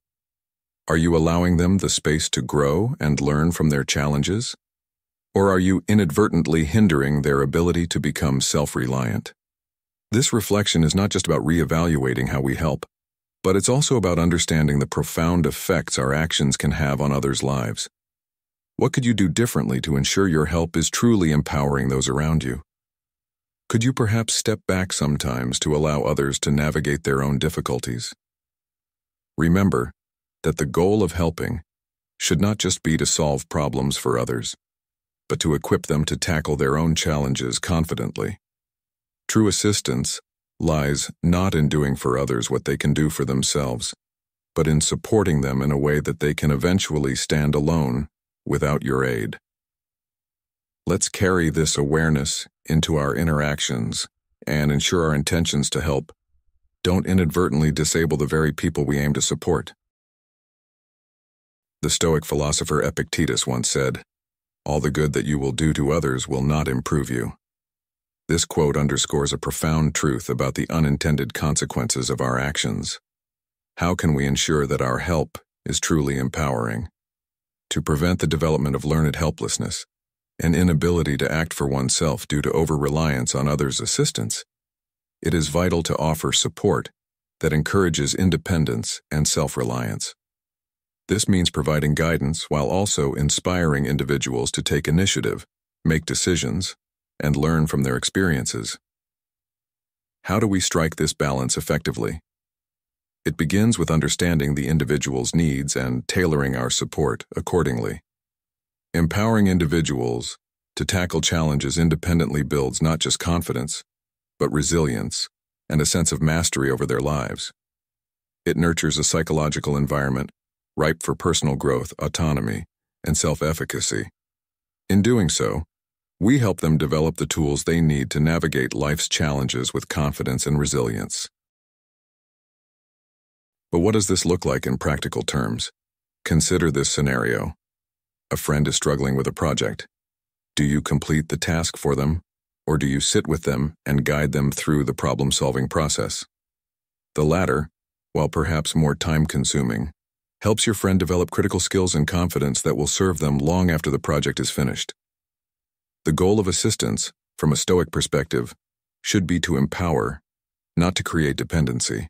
Are you allowing them the space to grow and learn from their challenges? Or are you inadvertently hindering their ability to become self-reliant? This reflection is not just about reevaluating how we help, but it's also about understanding the profound effects our actions can have on others' lives. What could you do differently to ensure your help is truly empowering those around you? Could you perhaps step back sometimes to allow others to navigate their own difficulties? Remember that the goal of helping should not just be to solve problems for others, but to equip them to tackle their own challenges confidently. True assistance lies not in doing for others what they can do for themselves, but in supporting them in a way that they can eventually stand alone without your aid. Let's carry this awareness into our interactions and ensure our intentions to help don't inadvertently disable the very people we aim to support. The Stoic philosopher Epictetus once said, "All the good that you will do to others will not improve you." This quote underscores a profound truth about the unintended consequences of our actions. How can we ensure that our help is truly empowering? To prevent the development of learned helplessness, an inability to act for oneself due to over-reliance on others' assistance, it is vital to offer support that encourages independence and self-reliance. This means providing guidance while also inspiring individuals to take initiative, make decisions, and learn from their experiences. How do we strike this balance effectively? It begins with understanding the individual's needs and tailoring our support accordingly. Empowering individuals to tackle challenges independently builds not just confidence, but resilience and a sense of mastery over their lives. It nurtures a psychological environment ripe for personal growth, autonomy, and self-efficacy. In doing so, We help them develop the tools they need to navigate life's challenges with confidence and resilience. But what does this look like in practical terms? Consider this scenario. A friend is struggling with a project. Do you complete the task for them, or do you sit with them and guide them through the problem-solving process? The latter, while perhaps more time-consuming, helps your friend develop critical skills and confidence that will serve them long after the project is finished. The goal of assistance, from a Stoic perspective, should be to empower, not to create dependency.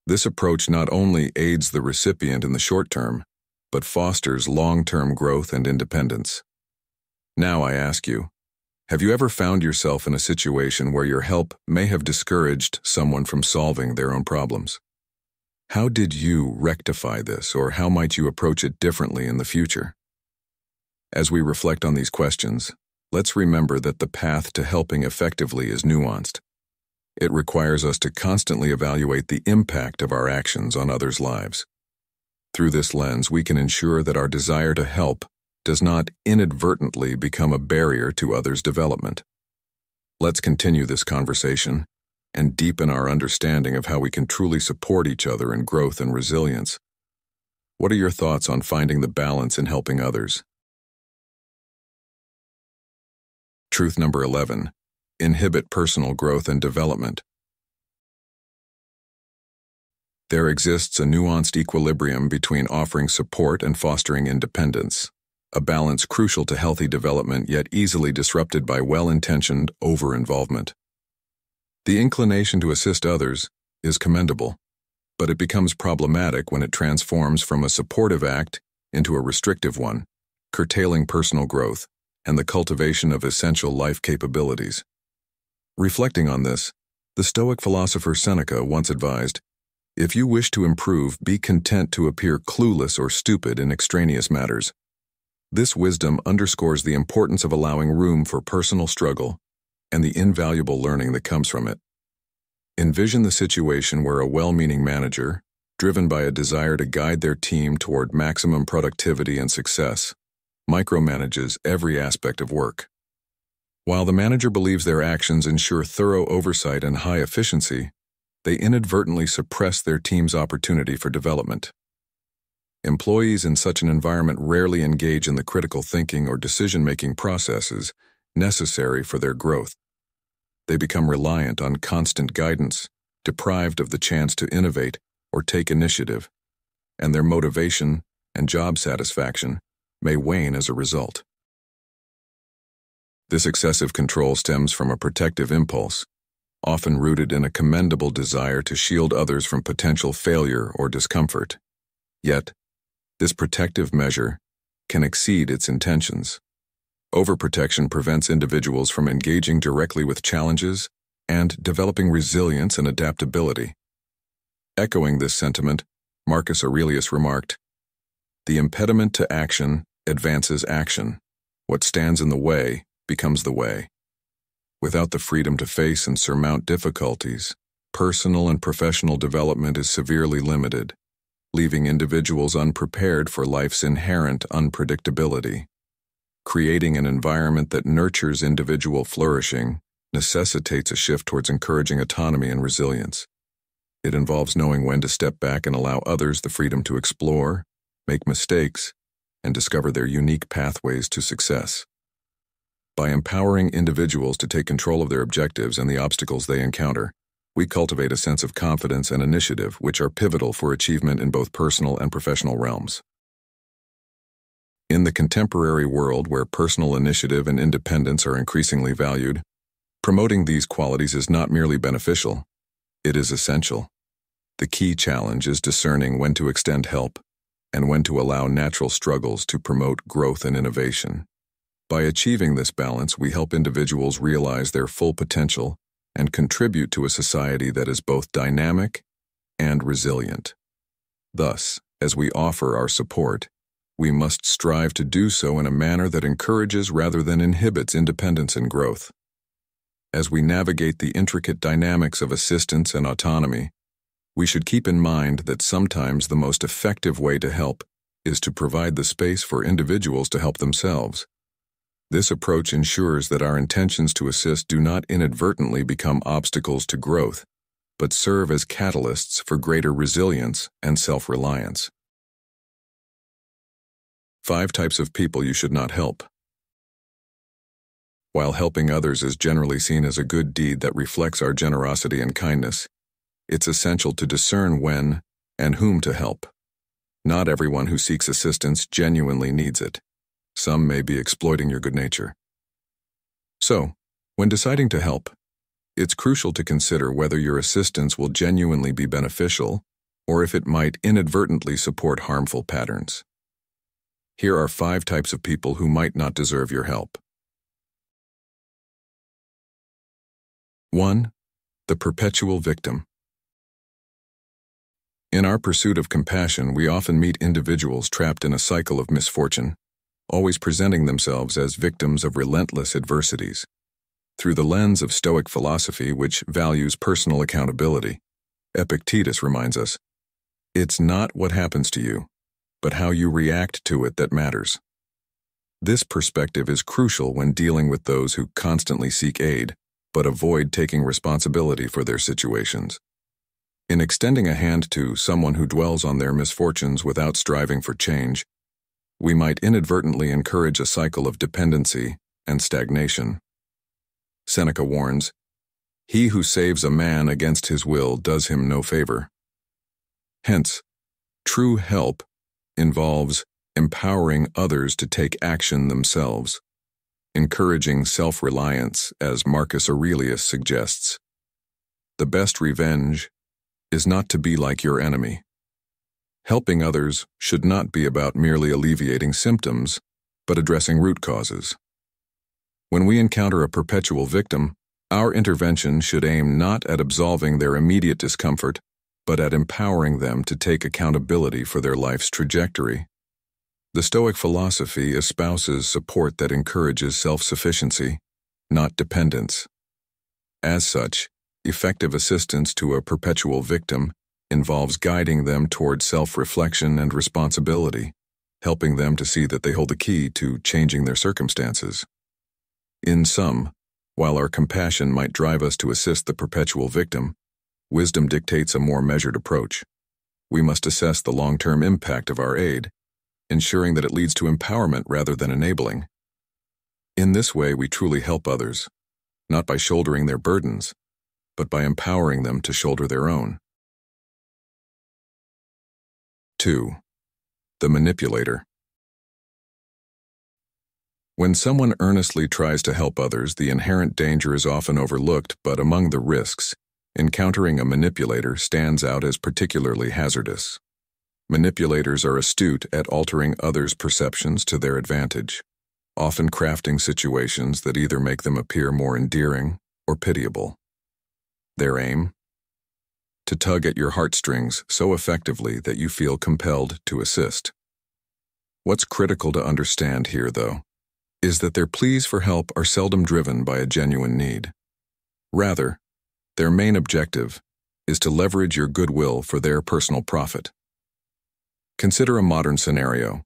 This approach not only aids the recipient in the short term, but fosters long-term growth and independence. Now I ask you, have you ever found yourself in a situation where your help may have discouraged someone from solving their own problems? How did you rectify this, or how might you approach it differently in the future? As we reflect on these questions, let's remember that the path to helping effectively is nuanced. It requires us to constantly evaluate the impact of our actions on others' lives. Through this lens, we can ensure that our desire to help does not inadvertently become a barrier to others' development. Let's continue this conversation and deepen our understanding of how we can truly support each other in growth and resilience. What are your thoughts on finding the balance in helping others? Truth number 11. Inhibit personal growth and development. There exists a nuanced equilibrium between offering support and fostering independence, a balance crucial to healthy development yet easily disrupted by well-intentioned over-involvement. The inclination to assist others is commendable, but it becomes problematic when it transforms from a supportive act into a restrictive one, curtailing personal growth and the cultivation of essential life capabilities. Reflecting on this, the Stoic philosopher Seneca once advised, "If you wish to improve, be content to appear clueless or stupid in extraneous matters." This wisdom underscores the importance of allowing room for personal struggle and the invaluable learning that comes from it. Envision the situation where a well-meaning manager, driven by a desire to guide their team toward maximum productivity and success, micromanages every aspect of work. While the manager believes their actions ensure thorough oversight and high efficiency, they inadvertently suppress their team's opportunity for development. Employees in such an environment rarely engage in the critical thinking or decision-making processes necessary for their growth. They become reliant on constant guidance, deprived of the chance to innovate or take initiative, and their motivation and job satisfaction may wane as a result. This excessive control stems from a protective impulse, often rooted in a commendable desire to shield others from potential failure or discomfort. Yet, this protective measure can exceed its intentions. Overprotection prevents individuals from engaging directly with challenges and developing resilience and adaptability. Echoing this sentiment, Marcus Aurelius remarked, "The impediment to action advances action. What stands in the way becomes the way." Without the freedom to face and surmount difficulties, personal and professional development is severely limited, leaving individuals unprepared for life's inherent unpredictability. Creating an environment that nurtures individual flourishing necessitates a shift towards encouraging autonomy and resilience. It involves knowing when to step back and allow others the freedom to explore, make mistakes, and discover their unique pathways to success. By empowering individuals to take control of their objectives and the obstacles they encounter, we cultivate a sense of confidence and initiative which are pivotal for achievement in both personal and professional realms. In the contemporary world where personal initiative and independence are increasingly valued, promoting these qualities is not merely beneficial, it is essential. The key challenge is discerning when to extend help and when to allow natural struggles to promote growth and innovation. By achieving this balance, we help individuals realize their full potential and contribute to a society that is both dynamic and resilient. Thus, as we offer our support, we must strive to do so in a manner that encourages rather than inhibits independence and growth. As we navigate the intricate dynamics of assistance and autonomy, we should keep in mind that sometimes the most effective way to help is to provide the space for individuals to help themselves. This approach ensures that our intentions to assist do not inadvertently become obstacles to growth, but serve as catalysts for greater resilience and self-reliance. 5 types of people you should not help. While helping others is generally seen as a good deed that reflects our generosity and kindness, it's essential to discern when and whom to help. Not everyone who seeks assistance genuinely needs it. Some may be exploiting your good nature. So, when deciding to help, it's crucial to consider whether your assistance will genuinely be beneficial or if it might inadvertently support harmful patterns. Here are 5 types of people who might not deserve your help. 1. The perpetual victim. In our pursuit of compassion, we often meet individuals trapped in a cycle of misfortune, always presenting themselves as victims of relentless adversities. Through the lens of Stoic philosophy, which values personal accountability, Epictetus reminds us, it's not what happens to you, but how you react to it that matters. This perspective is crucial when dealing with those who constantly seek aid, but avoid taking responsibility for their situations. In extending a hand to someone who dwells on their misfortunes without striving for change, we might inadvertently encourage a cycle of dependency and stagnation. Seneca warns, "He who saves a man against his will does him no favor." Hence, true help involves empowering others to take action themselves, encouraging self-reliance, as Marcus Aurelius suggests. The best revenge is not to be like your enemy. Helping others should not be about merely alleviating symptoms, but addressing root causes. When we encounter a perpetual victim, our intervention should aim not at absolving their immediate discomfort, but at empowering them to take accountability for their life's trajectory. The Stoic philosophy espouses support that encourages self-sufficiency, not dependence. As such, effective assistance to a perpetual victim involves guiding them toward self-reflection and responsibility, helping them to see that they hold the key to changing their circumstances. In sum, while our compassion might drive us to assist the perpetual victim, wisdom dictates a more measured approach. We must assess the long-term impact of our aid, ensuring that it leads to empowerment rather than enabling. In this way, we truly help others, not by shouldering their burdens, but by empowering them to shoulder their own. 2. The manipulator. When someone earnestly tries to help others, the inherent danger is often overlooked, but among the risks, encountering a manipulator stands out as particularly hazardous. Manipulators are astute at altering others' perceptions to their advantage, often crafting situations that either make them appear more endearing or pitiable. Their aim? To tug at your heartstrings so effectively that you feel compelled to assist. What's critical to understand here, though, is that their pleas for help are seldom driven by a genuine need. Rather, their main objective is to leverage your goodwill for their personal profit. Consider a modern scenario.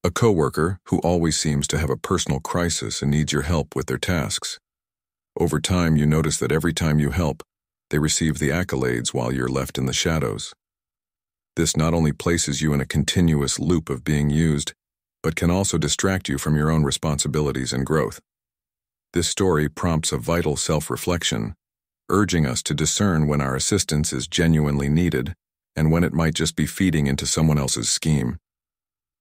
A coworker who always seems to have a personal crisis and needs your help with their tasks. Over time, you notice that every time you help, they receive the accolades while you're left in the shadows. This not only places you in a continuous loop of being used, but can also distract you from your own responsibilities and growth. This story prompts a vital self-reflection, urging us to discern when our assistance is genuinely needed and when it might just be feeding into someone else's scheme.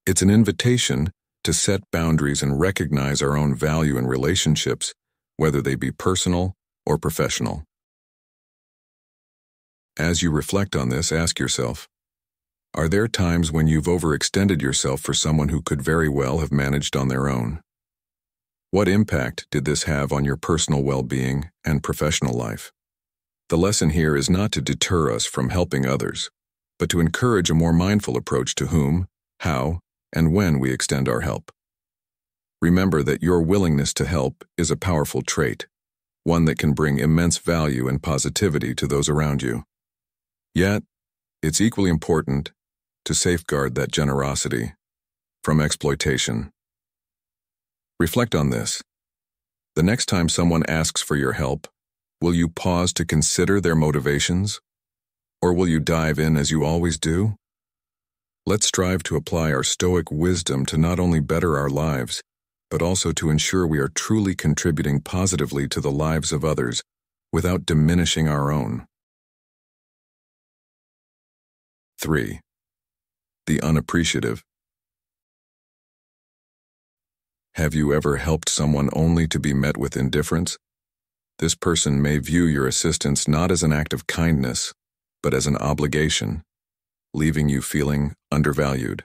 It's an invitation to set boundaries and recognize our own value in relationships, whether they be personal or professional. As you reflect on this, ask yourself, are there times when you've overextended yourself for someone who could very well have managed on their own? What impact did this have on your personal well-being and professional life? The lesson here is not to deter us from helping others, but to encourage a more mindful approach to whom, how, and when we extend our help. Remember that your willingness to help is a powerful trait, one that can bring immense value and positivity to those around you. Yet, it's equally important to safeguard that generosity from exploitation. Reflect on this. The next time someone asks for your help, will you pause to consider their motivations? Or will you dive in as you always do? Let's strive to apply our Stoic wisdom to not only better our lives, but also to ensure we are truly contributing positively to the lives of others without diminishing our own. 3. The unappreciative. Have you ever helped someone only to be met with indifference? This person may view your assistance not as an act of kindness, but as an obligation, leaving you feeling undervalued.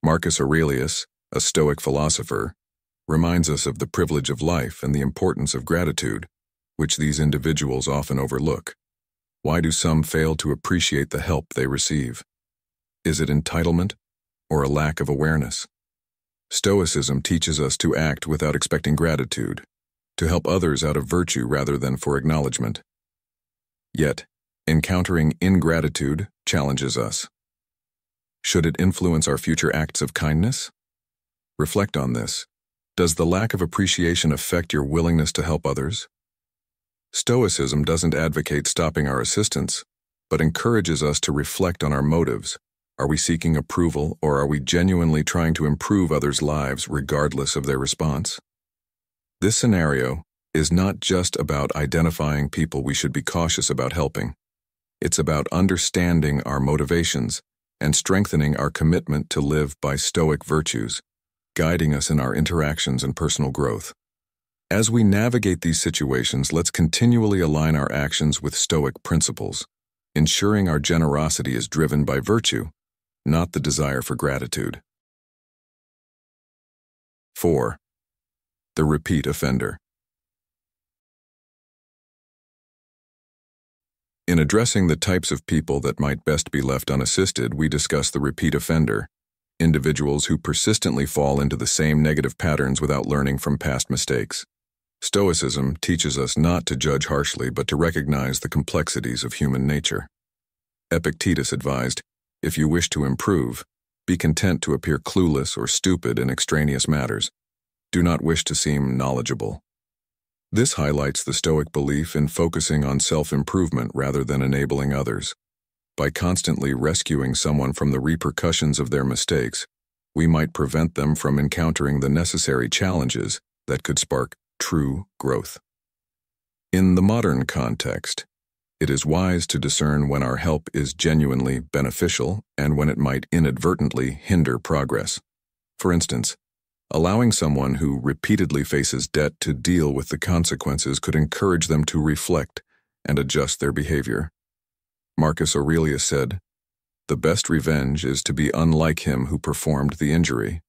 Marcus Aurelius, a Stoic philosopher, reminds us of the privilege of life and the importance of gratitude, which these individuals often overlook. Why do some fail to appreciate the help they receive? Is it entitlement or a lack of awareness? Stoicism teaches us to act without expecting gratitude, to help others out of virtue rather than for acknowledgement. Yet, encountering ingratitude challenges us. Should it influence our future acts of kindness? Reflect on this. Does the lack of appreciation affect your willingness to help others? Stoicism doesn't advocate stopping our assistance, but encourages us to reflect on our motives. Are we seeking approval, or are we genuinely trying to improve others' lives regardless of their response? This scenario is not just about identifying people we should be cautious about helping. It's about understanding our motivations and strengthening our commitment to live by Stoic virtues, guiding us in our interactions and personal growth. As we navigate these situations, let's continually align our actions with Stoic principles, ensuring our generosity is driven by virtue, not the desire for gratitude. 4. The repeat offender. In addressing the types of people that might best be left unassisted, we discuss the repeat offender, individuals who persistently fall into the same negative patterns without learning from past mistakes. Stoicism teaches us not to judge harshly but to recognize the complexities of human nature. Epictetus advised, if you wish to improve, be content to appear clueless or stupid in extraneous matters. Do not wish to seem knowledgeable. This highlights the Stoic belief in focusing on self-improvement rather than enabling others. By constantly rescuing someone from the repercussions of their mistakes, we might prevent them from encountering the necessary challenges that could spark true growth. In the modern context, it is wise to discern when our help is genuinely beneficial and when it might inadvertently hinder progress. For instance, allowing someone who repeatedly faces debt to deal with the consequences could encourage them to reflect and adjust their behavior. Marcus Aurelius said, "The best revenge is to be unlike him who performed the injury."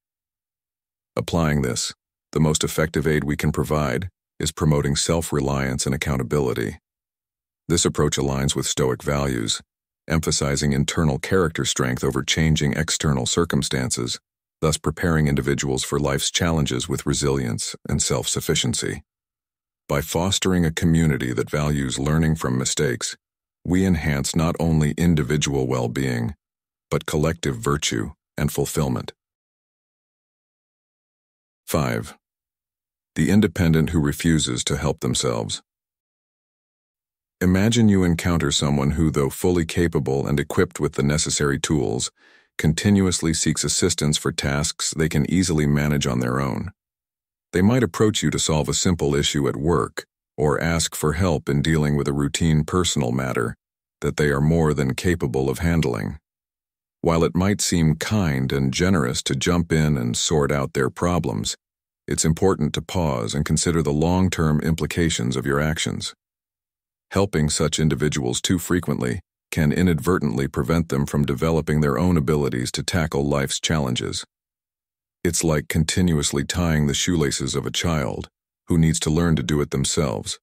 Applying this, the most effective aid we can provide is promoting self-reliance and accountability. This approach aligns with Stoic values, emphasizing internal character strength over changing external circumstances, thus preparing individuals for life's challenges with resilience and self-sufficiency. By fostering a community that values learning from mistakes, we enhance not only individual well-being, but collective virtue and fulfillment. 5. The independent who refuses to help themselves. Imagine you encounter someone who, though fully capable and equipped with the necessary tools, continuously seeks assistance for tasks they can easily manage on their own. They might approach you to solve a simple issue at work or ask for help in dealing with a routine personal matter that they are more than capable of handling. While it might seem kind and generous to jump in and sort out their problems, it's important to pause and consider the long-term implications of your actions. Helping such individuals too frequently can inadvertently prevent them from developing their own abilities to tackle life's challenges. It's like continuously tying the shoelaces of a child who needs to learn to do it themselves.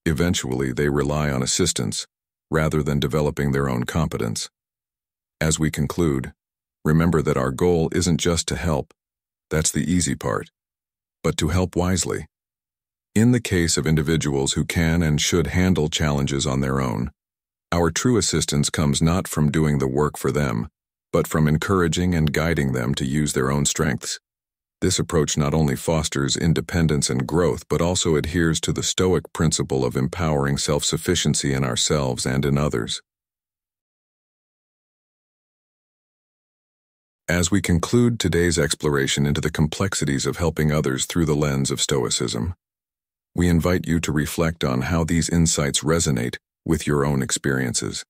Eventually, they rely on assistance rather than developing their own competence. As we conclude, remember that our goal isn't just to help, that's the easy part, but to help wisely. In the case of individuals who can and should handle challenges on their own, our true assistance comes not from doing the work for them, but from encouraging and guiding them to use their own strengths. This approach not only fosters independence and growth, but also adheres to the Stoic principle of empowering self-sufficiency in ourselves and in others. As we conclude today's exploration into the complexities of helping others through the lens of Stoicism, we invite you to reflect on how these insights resonate with your own experiences.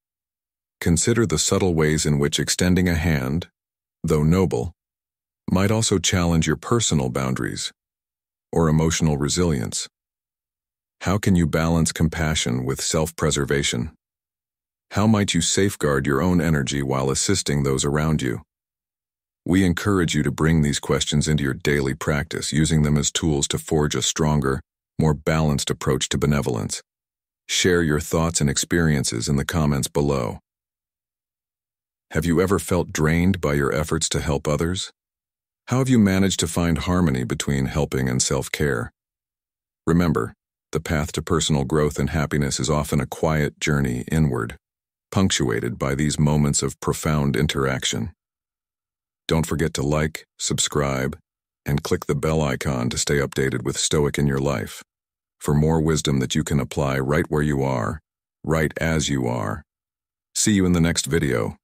Consider the subtle ways in which extending a hand, though noble, might also challenge your personal boundaries or emotional resilience. How can you balance compassion with self-preservation? How might you safeguard your own energy while assisting those around you? We encourage you to bring these questions into your daily practice, using them as tools to forge a stronger, more balanced approach to benevolence. Share your thoughts and experiences in the comments below. Have you ever felt drained by your efforts to help others? How have you managed to find harmony between helping and self-care? Remember, the path to personal growth and happiness is often a quiet journey inward, punctuated by these moments of profound interaction. Don't forget to like, subscribe, and click the bell icon to stay updated with Stoic in your life, for more wisdom that you can apply right where you are, right as you are. See you in the next video.